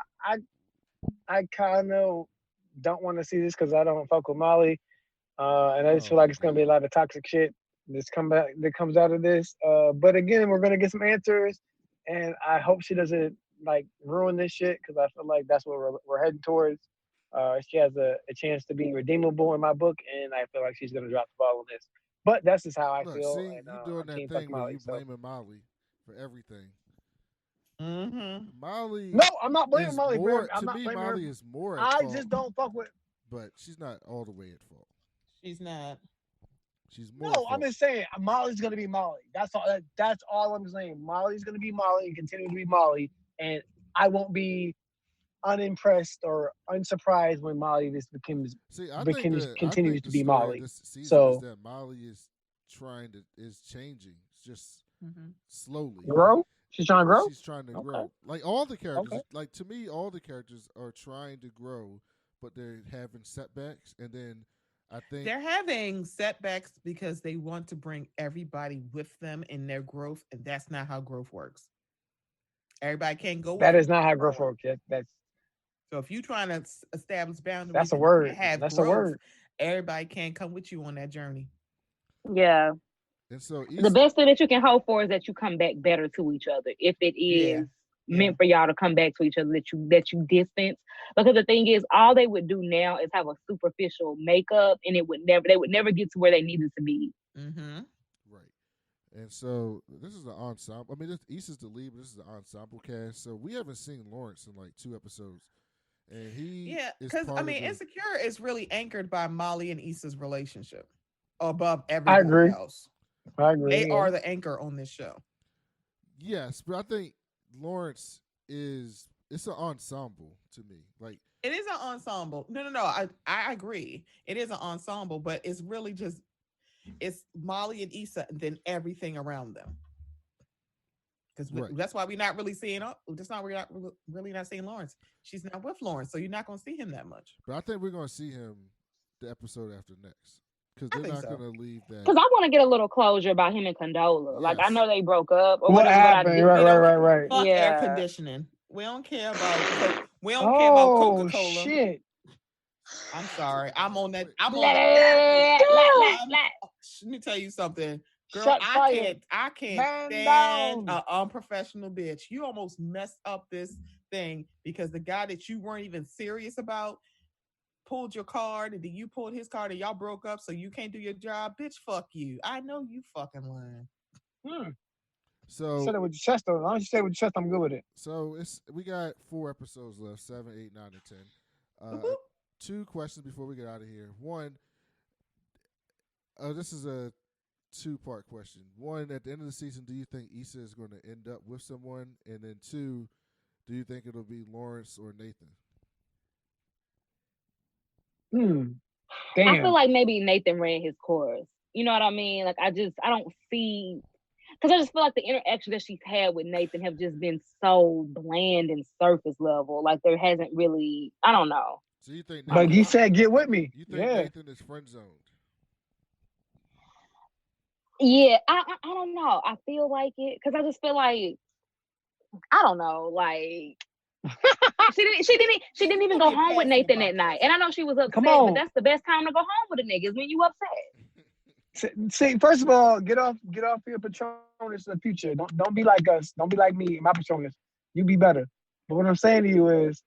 [SPEAKER 4] kind of don't want to see this because I don't fuck with Molly. And I just feel like it's going to be a lot of toxic shit that comes out of this. But again, we're going to get some answers. And I hope she doesn't like ruin this shit because I feel like that's what we're heading towards. She has a chance to be redeemable in my book, and I feel like she's going to drop the ball on this. But that's just how I feel.
[SPEAKER 1] See,
[SPEAKER 4] and
[SPEAKER 1] you doing that thing where you blaming Molly for everything. Molly.
[SPEAKER 4] No, I'm not blaming Molly.
[SPEAKER 1] Molly is more at fault.
[SPEAKER 4] I just don't fuck with.
[SPEAKER 1] But she's not all the way at fault.
[SPEAKER 2] She's not.
[SPEAKER 1] She's more.
[SPEAKER 4] No, I'm just saying Molly's gonna be Molly. That's all. That's all I'm saying. Molly's gonna be Molly and continue to be Molly, and I won't be unimpressed or unsurprised when Molly continues to be Molly.
[SPEAKER 1] This season is that Molly is changing, just slowly.
[SPEAKER 4] Grow. She's trying to grow.
[SPEAKER 1] She's trying to grow. Like all the characters, like to me, all the characters are trying to grow, but they're having setbacks, and then I think
[SPEAKER 2] they're having setbacks because they want to bring everybody with them in their growth, and that's not how growth works. Everybody can't go.
[SPEAKER 4] That is not how growth works. That's
[SPEAKER 2] so. If you're trying to establish boundaries,
[SPEAKER 4] that's a word. That's a word.
[SPEAKER 2] Everybody can't come with you on that journey.
[SPEAKER 3] Yeah.
[SPEAKER 1] And so
[SPEAKER 3] the best thing that you can hope for is that you come back better to each other. If it is meant for y'all to come back to each other, that you distance. Because the thing is, all they would do now is have a superficial makeup, and they would never get to where they needed to be.
[SPEAKER 1] Right. And so this is an ensemble. I mean, Issa's the lead, but this is an ensemble cast. So we haven't seen Lawrence in like 2 episodes. And
[SPEAKER 2] because Insecure is really anchored by Molly and Issa's relationship above everybody else.
[SPEAKER 4] I agree.
[SPEAKER 2] They are the anchor on this show.
[SPEAKER 1] Yes, but I think Lawrence it's an ensemble to me. Like
[SPEAKER 2] it is an ensemble. No. I agree. It is an ensemble, but it's really just it's Molly and Issa and then everything around them. Because that's why we're not really seeing. We're not really not seeing Lawrence. She's not with Lawrence, so you're not going to see him that much.
[SPEAKER 1] But I think we're going to see him the episode after next. because
[SPEAKER 2] I
[SPEAKER 1] they're
[SPEAKER 2] think
[SPEAKER 1] not
[SPEAKER 2] so.
[SPEAKER 1] going to leave that.
[SPEAKER 3] Because I want to get a little closure about him and Condola. Like, I
[SPEAKER 1] Yes.
[SPEAKER 3] know they broke up or
[SPEAKER 4] What
[SPEAKER 3] whatever, but I
[SPEAKER 4] happened?
[SPEAKER 3] do.
[SPEAKER 4] Right.
[SPEAKER 2] Fuck air
[SPEAKER 3] Yeah.
[SPEAKER 2] conditioning. We don't care about we don't care about
[SPEAKER 4] Oh
[SPEAKER 2] Coca-Cola.
[SPEAKER 4] shit!
[SPEAKER 2] I'm sorry. I'm on that. I'm
[SPEAKER 3] Blah,
[SPEAKER 2] on
[SPEAKER 3] blah,
[SPEAKER 2] that.
[SPEAKER 3] blah, blah,
[SPEAKER 2] I'm-
[SPEAKER 3] blah.
[SPEAKER 2] Let me tell you something, girl.
[SPEAKER 4] Shut fire.
[SPEAKER 2] I can't
[SPEAKER 4] Man
[SPEAKER 2] stand
[SPEAKER 4] down.
[SPEAKER 2] an unprofessional bitch. You almost messed up this thing because the guy that you weren't even serious about pulled your card, and then you pulled his card, and y'all broke up, so you can't do your job. Bitch, fuck you. I know you fucking lying.
[SPEAKER 1] So
[SPEAKER 4] Said it with your chest, though. As long as you say it with your chest, I'm good with it.
[SPEAKER 1] So we got 4 episodes left: 7, 8, 9, and 10.
[SPEAKER 2] Woo-hoo.
[SPEAKER 1] 2 questions before we get out of here. One, this is a 2-part question. One, at the end of the season, do you think Issa is going to end up with someone? And then 2, do you think it'll be Lawrence or Nathan?
[SPEAKER 4] Damn.
[SPEAKER 3] I feel like maybe Nathan ran his course. You know what I mean? Like, I don't see, because I just feel like the interactions that she's had with Nathan have just been so bland and surface level. Like, there hasn't really, I don't know.
[SPEAKER 1] So you think?
[SPEAKER 4] But he said, "Get with me."
[SPEAKER 1] You think Nathan is friend zoned?
[SPEAKER 3] Yeah, I don't know. I feel like it because I just feel like I don't know. Like she didn't even go home with Nathan that night, and I know she was upset.
[SPEAKER 4] Come on.
[SPEAKER 3] But that's the best time to go home with a nigga is when you upset.
[SPEAKER 4] See, first of all, get off your Patronus in the future. Don't be like us. Don't be like me, my Patronus. You be better. But what I'm saying to you is,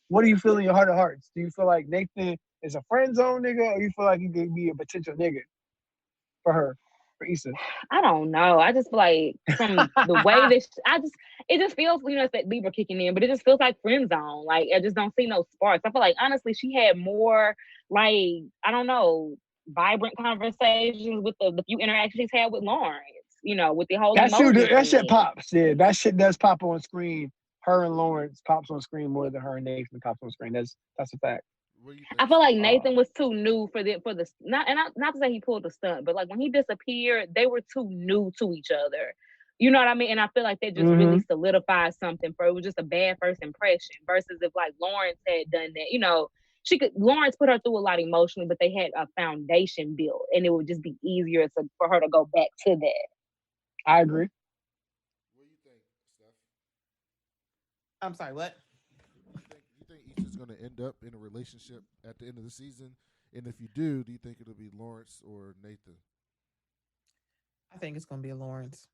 [SPEAKER 4] what do you feel in your heart of hearts? Do you feel like Nathan is a friend zone nigga, or you feel like he could be a potential nigga for her, for Issa?
[SPEAKER 3] I don't know. I just feel like from the way that it just feels, it's that Libra kicking in, but it just feels like friend zone. Like I just don't see no sparks. I feel like honestly she had more like, I don't know, vibrant conversations with the few interactions she's had with Lawrence, with the whole
[SPEAKER 4] That
[SPEAKER 3] emoji
[SPEAKER 4] shit
[SPEAKER 3] thing.
[SPEAKER 4] pops. Yeah, that shit does pop on screen. Her and Lawrence pops on screen more than her and Nathan pops on screen. That's a fact.
[SPEAKER 1] What do you think?
[SPEAKER 3] I feel like Nathan was too new for the not to say he pulled the stunt, but like when he disappeared, they were too new to each other. You know what I mean? And I feel like that just really solidified something for it was just a bad first impression versus if like Lawrence had done that, Lawrence put her through a lot emotionally, but they had a foundation built and it would just be easier for her to go back to that.
[SPEAKER 4] I agree.
[SPEAKER 1] What do you think, Steph?
[SPEAKER 2] I'm sorry, what?
[SPEAKER 1] You think Issa's going to end up in a relationship at the end of the season? And if you do you think it'll be Lawrence or Nathan?
[SPEAKER 2] I think it's going to be a Lawrence.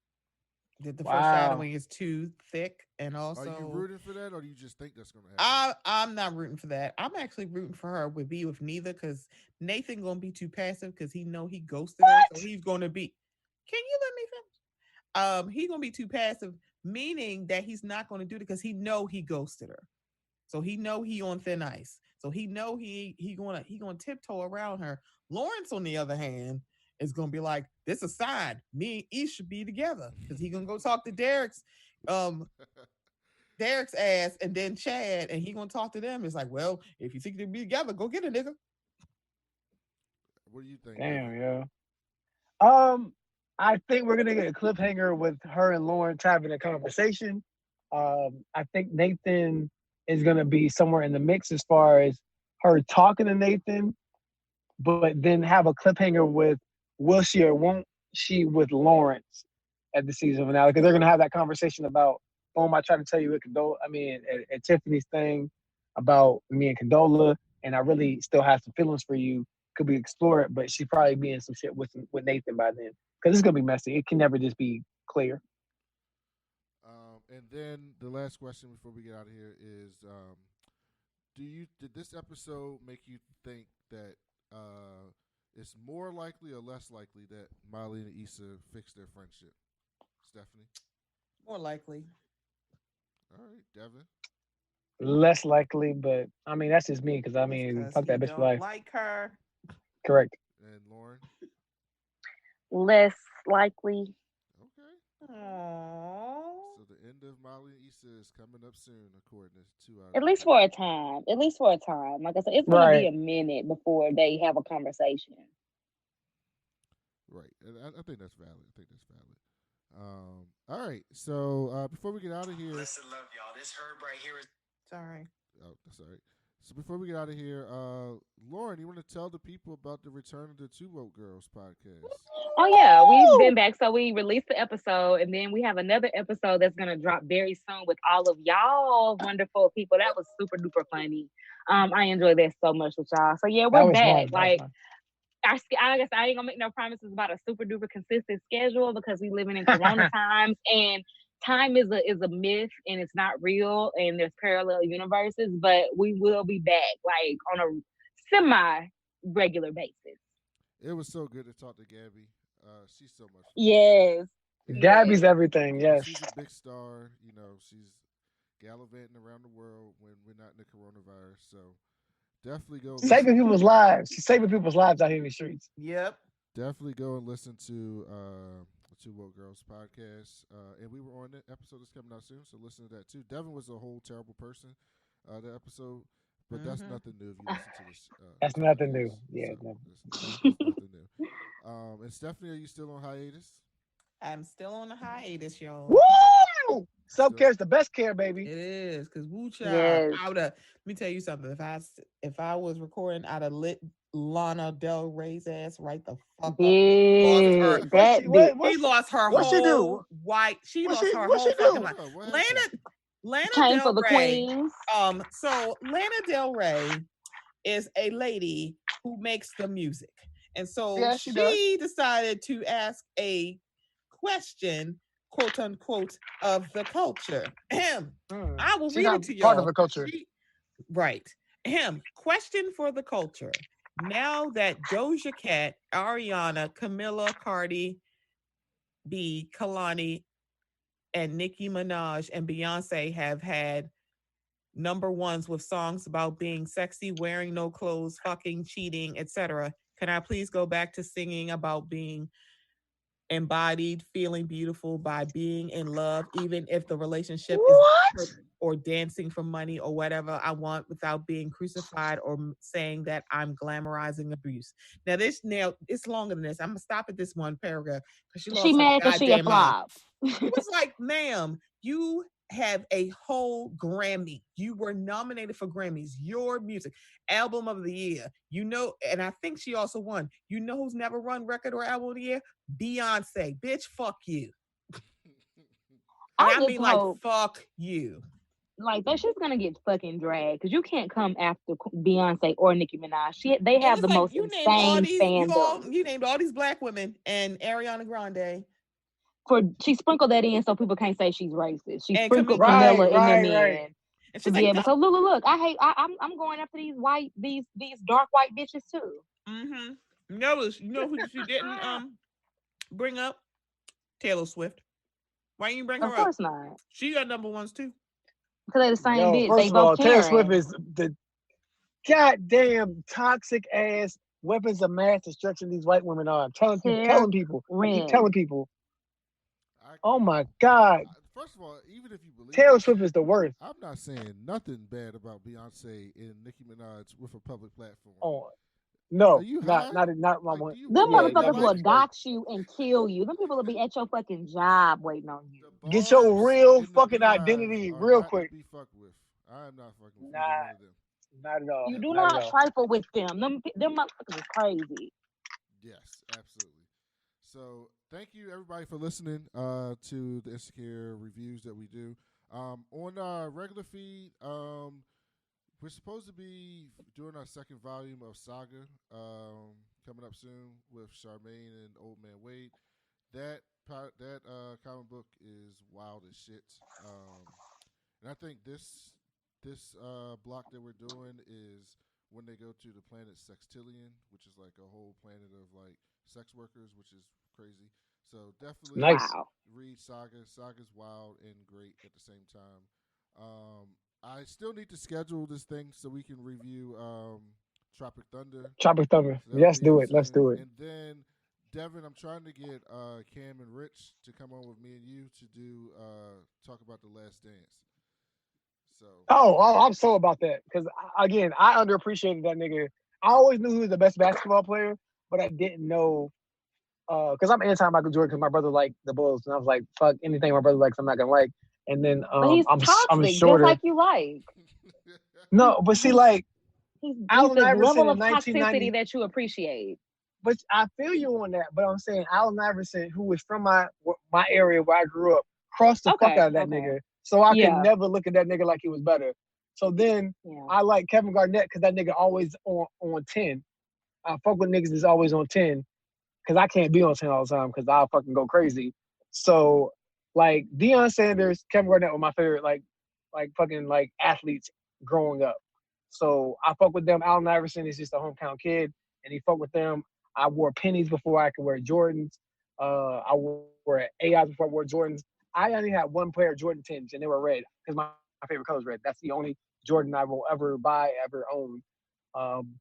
[SPEAKER 2] The
[SPEAKER 4] Wow.
[SPEAKER 2] foreshadowing is too thick, and also.
[SPEAKER 1] Are you rooting for that, or do you just think that's going to happen?
[SPEAKER 2] I'm not rooting for that. I'm actually rooting for her to be with neither, because Nathan going to be too passive because he know he ghosted her, so he's going to be. Can you let me finish? He's going to be too passive, meaning that he's not going to do it because he know he ghosted her. So he know he on thin ice. So he know he gonna tiptoe around her. Lawrence, on the other hand, is gonna be like, this a sign. Me and E should be together. Because he gonna go talk to Derek's ass and then Chad, and he gonna talk to them. It's like, well, if you think they'll be together, go get a nigga.
[SPEAKER 1] What do you think?
[SPEAKER 4] Damn, yeah. I think we're gonna get a cliffhanger with her and Lawrence having a conversation. I think Nathan is going to be somewhere in the mix as far as her talking to Nathan, but then have a cliffhanger with will she or won't she with Lawrence at the season finale, because they're going to have that conversation about, I tried to tell you at Tiffany's thing about me and Condola, and I really still have some feelings for you. Could we explore it? But she's probably be in some shit with Nathan by then, because it's going to be messy. It can never just be clear.
[SPEAKER 1] And then the last question before we get out of here is, did this episode make you think that it's more likely or less likely that Molly and Issa fix their friendship? Stephanie?
[SPEAKER 2] More likely.
[SPEAKER 1] All right, Devin?
[SPEAKER 4] Less likely, but I mean that's just me, because fuck that bitch life.
[SPEAKER 2] Like her.
[SPEAKER 4] Correct.
[SPEAKER 1] And Lauren?
[SPEAKER 3] Less likely.
[SPEAKER 1] Okay.
[SPEAKER 2] Aww.
[SPEAKER 1] So the end of Molly and Issa is coming up soon, according to 2 out of
[SPEAKER 3] At least for a time. Like I said, it's going to be a minute before they have a conversation.
[SPEAKER 1] Right. And I think that's valid. All right. So before we get out of here,
[SPEAKER 5] Listen, love y'all. This Herb right here is.
[SPEAKER 2] Sorry.
[SPEAKER 1] Oh, that's all right. So before we get out of here, Lauren, you want to tell the people about the return of the Two Woke Girls podcast?
[SPEAKER 3] Oh yeah, we've been back. So we released the episode, and then we have another episode that's gonna drop very soon with all of y'all wonderful people. That was super duper funny. I enjoyed that so much with y'all. So yeah,
[SPEAKER 4] That
[SPEAKER 3] we're
[SPEAKER 4] was
[SPEAKER 3] back.
[SPEAKER 4] fun. That was
[SPEAKER 3] Like
[SPEAKER 4] fun.
[SPEAKER 3] I guess I ain't gonna make no promises about a super duper consistent schedule because we living in Corona times, and time is a myth and it's not real, and there's parallel universes. But we will be back like on a semi regular basis.
[SPEAKER 1] It was so good to talk to Gabby. She's so much fun.
[SPEAKER 3] Yes.
[SPEAKER 4] Gabby's
[SPEAKER 3] Yes.
[SPEAKER 4] everything.
[SPEAKER 1] You know,
[SPEAKER 4] Yes.
[SPEAKER 1] she's a big star. You know, she's gallivanting around the world when we're not in the coronavirus. So definitely go
[SPEAKER 4] Saving
[SPEAKER 1] listen.
[SPEAKER 4] people's lives. She's saving people's lives out here in the streets.
[SPEAKER 2] Yep.
[SPEAKER 1] Definitely go and listen to the Two Woke Girls podcast. And we were on that episode that's coming out soon, so listen to that too. Devin was a whole terrible person, the episode, but that's nothing new if you listen to this.
[SPEAKER 4] That's
[SPEAKER 1] this
[SPEAKER 4] nothing new.
[SPEAKER 1] podcast.
[SPEAKER 4] Yeah.
[SPEAKER 1] So
[SPEAKER 4] No.
[SPEAKER 1] that's nothing new. And Stephanie, are you still on hiatus?
[SPEAKER 2] I'm still on the hiatus, y'all.
[SPEAKER 4] Woo! Self care is the best care,
[SPEAKER 2] It
[SPEAKER 4] baby.
[SPEAKER 2] is because woo child.
[SPEAKER 3] Yes.
[SPEAKER 2] I would have. Let me tell you something. If I was recording, I'd have lit Lana Del Rey's ass right the fuck up.
[SPEAKER 3] Bitch,
[SPEAKER 4] What
[SPEAKER 3] that
[SPEAKER 4] she,
[SPEAKER 3] bitch.
[SPEAKER 2] She lost her
[SPEAKER 4] what she do?
[SPEAKER 2] whole white. She
[SPEAKER 4] What
[SPEAKER 2] lost
[SPEAKER 4] she-
[SPEAKER 2] her
[SPEAKER 4] what
[SPEAKER 2] whole
[SPEAKER 4] she
[SPEAKER 2] fucking
[SPEAKER 4] do?
[SPEAKER 2] mind.
[SPEAKER 1] What happened?
[SPEAKER 2] Lana
[SPEAKER 3] Came
[SPEAKER 2] Del
[SPEAKER 3] for the
[SPEAKER 2] Rey.
[SPEAKER 3] queens.
[SPEAKER 2] So Lana Del Rey is a lady who makes the music, and so
[SPEAKER 4] Yeah, she does.
[SPEAKER 2] she decided to ask a question, quote unquote, of the culture. I will
[SPEAKER 4] She's
[SPEAKER 2] read
[SPEAKER 4] not
[SPEAKER 2] it to y'all.
[SPEAKER 4] part of the culture.
[SPEAKER 2] Right. Question for the culture. Now that Doja Cat, Ariana, Camilla, Cardi B, Kalani, and Nicki Minaj and Beyonce have had number ones with songs about being sexy, wearing no clothes, fucking, cheating, etc. Can I please go back to singing about being embodied, feeling beautiful by being in love, even if the relationship
[SPEAKER 3] What?
[SPEAKER 2] is or dancing for money or whatever I want without being crucified or saying that I'm glamorizing abuse. Now it's longer than this. I'm gonna stop at this one paragraph because she
[SPEAKER 3] She
[SPEAKER 2] lost her
[SPEAKER 3] mad because she a
[SPEAKER 2] goddamn mind.
[SPEAKER 3] flop.
[SPEAKER 2] It was like, ma'am, you have a whole Grammy. You were nominated for Grammys. Your music, album of the year. You know, and I think she also won. You know who's never won record or album of the year? Beyonce. Bitch, fuck you.
[SPEAKER 3] I
[SPEAKER 2] I
[SPEAKER 3] just
[SPEAKER 2] mean, like,
[SPEAKER 3] hope
[SPEAKER 2] fuck you.
[SPEAKER 3] like that she's gonna get fucking dragged because you can't come after Beyonce or Nicki Minaj. They
[SPEAKER 2] And
[SPEAKER 3] have
[SPEAKER 2] it's
[SPEAKER 3] the
[SPEAKER 2] like
[SPEAKER 3] most
[SPEAKER 2] you named all
[SPEAKER 3] insane
[SPEAKER 2] these,
[SPEAKER 3] fandom.
[SPEAKER 2] you named all these black women and Ariana Grande
[SPEAKER 3] She sprinkled that in so people can't say she's racist. She
[SPEAKER 2] and
[SPEAKER 3] sprinkled
[SPEAKER 2] Camila.
[SPEAKER 3] Camilla and them
[SPEAKER 4] Right.
[SPEAKER 3] in
[SPEAKER 2] And
[SPEAKER 3] to
[SPEAKER 2] she's
[SPEAKER 3] be
[SPEAKER 2] like,
[SPEAKER 3] able. So look. I'm going after these dark white bitches too.
[SPEAKER 2] mm-hmm. You know who she didn't bring up? Taylor Swift. Why you bring
[SPEAKER 3] Of
[SPEAKER 2] her up?
[SPEAKER 3] course not.
[SPEAKER 2] She got number ones too.
[SPEAKER 3] Because they the same
[SPEAKER 4] Yo,
[SPEAKER 3] bitch.
[SPEAKER 4] first
[SPEAKER 3] They
[SPEAKER 4] of all,
[SPEAKER 3] both
[SPEAKER 4] Taylor
[SPEAKER 3] Karen.
[SPEAKER 4] Swift is the goddamn toxic ass weapons of mass destruction these white women are. I'm telling people. I keep telling people. Oh my God.
[SPEAKER 1] First of all, even if you believe
[SPEAKER 4] Taylor
[SPEAKER 1] it,
[SPEAKER 4] Swift is the worst.
[SPEAKER 1] I'm not saying nothing bad about Beyonce and Nicki Minaj with a public platform.
[SPEAKER 4] Oh no,
[SPEAKER 1] Are you
[SPEAKER 4] not
[SPEAKER 1] high?
[SPEAKER 4] not my
[SPEAKER 1] Like,
[SPEAKER 4] one.
[SPEAKER 1] do you
[SPEAKER 3] Them
[SPEAKER 1] really
[SPEAKER 3] motherfuckers
[SPEAKER 1] like
[SPEAKER 3] will
[SPEAKER 1] it?
[SPEAKER 3] dox you and kill you. Them people will be at your fucking job waiting on you.
[SPEAKER 1] The
[SPEAKER 4] Get your
[SPEAKER 1] Barbs
[SPEAKER 4] real
[SPEAKER 1] and the
[SPEAKER 4] fucking
[SPEAKER 1] Beehive
[SPEAKER 4] identity
[SPEAKER 1] are
[SPEAKER 4] real
[SPEAKER 1] not
[SPEAKER 4] quick.
[SPEAKER 1] To be fucked with. I am not fucking with
[SPEAKER 4] Nah.
[SPEAKER 1] either one of them.
[SPEAKER 4] Not at all.
[SPEAKER 3] You do
[SPEAKER 4] Not at
[SPEAKER 3] not
[SPEAKER 4] all.
[SPEAKER 3] trifle with them. Them motherfuckers is crazy.
[SPEAKER 1] Yes, absolutely. So thank you everybody for listening to the Insecure reviews that we do. On our regular feed, we're supposed to be doing our second volume of Saga coming up soon with Charmaine and Old Man Wade. That comic book is wild as shit. And I think this block that we're doing is when they go to the planet Sextillion, which is like a whole planet of like sex workers, which is crazy. So definitely
[SPEAKER 4] Nice.
[SPEAKER 3] Wow.
[SPEAKER 1] read Saga. Saga's wild and great at the same time. I still need to schedule this thing so we can review Tropic Thunder.
[SPEAKER 4] Tropic Thunder.
[SPEAKER 1] So
[SPEAKER 4] Yes,
[SPEAKER 1] that'll
[SPEAKER 4] do
[SPEAKER 1] be
[SPEAKER 4] it. Let's
[SPEAKER 1] soon.
[SPEAKER 4] do it.
[SPEAKER 1] And then Devin, I'm trying to get Cam and Rich to come on with me and you to do talk about The Last Dance. So
[SPEAKER 4] I'm so about that because again, I underappreciated that nigga. I always knew he was the best basketball player, but I didn't know because I'm anti-Michael Jordan because my brother liked the Bulls, and I was like, fuck anything my brother likes, I'm not gonna like. And then
[SPEAKER 3] But he's
[SPEAKER 4] I'm
[SPEAKER 3] toxic,
[SPEAKER 4] shorter.
[SPEAKER 3] just like you like.
[SPEAKER 4] No, but see, like
[SPEAKER 3] He's
[SPEAKER 4] Allen
[SPEAKER 3] the
[SPEAKER 4] Iverson
[SPEAKER 3] level
[SPEAKER 4] in
[SPEAKER 3] of
[SPEAKER 4] 1990.
[SPEAKER 3] toxicity that you appreciate.
[SPEAKER 4] But I feel you on that. But I'm saying Allen Iverson, who was from my area where I grew up, crossed the fuck out of that nigga. So I could never look at that nigga like he was better. So then I like Kevin Garnett because that nigga always on 10. I fuck with niggas that's always on 10 because I can't be on 10 all the time because I'll fucking go crazy. So like Deion Sanders, Kevin Garnett were my favorite like fucking like athletes growing up. So I fuck with them. Allen Iverson is just a hometown kid, and he fuck with them. I wore pennies before I could wear Jordans. I wore AIs before I wore Jordans. I only had one pair of Jordan 10s, and they were red because my favorite color is red. That's the only Jordan I will ever buy, ever own.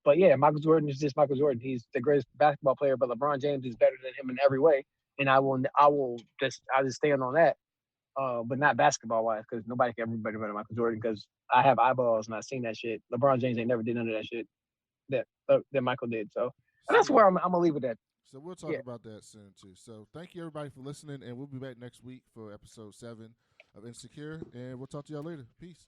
[SPEAKER 4] But yeah, Michael Jordan is just Michael Jordan. He's the greatest basketball player, but LeBron James is better than him in every way. And I just stand on that. But not basketball wise, because nobody can ever be better than Michael Jordan. Because I have eyeballs and I've seen that shit. LeBron James ain't never did none of that shit that Michael did. So that's where I'm gonna leave it at.
[SPEAKER 1] So we'll talk about that soon too. So thank you everybody for listening, and we'll be back next week for episode 7 of Insecure, and we'll talk to y'all later. Peace.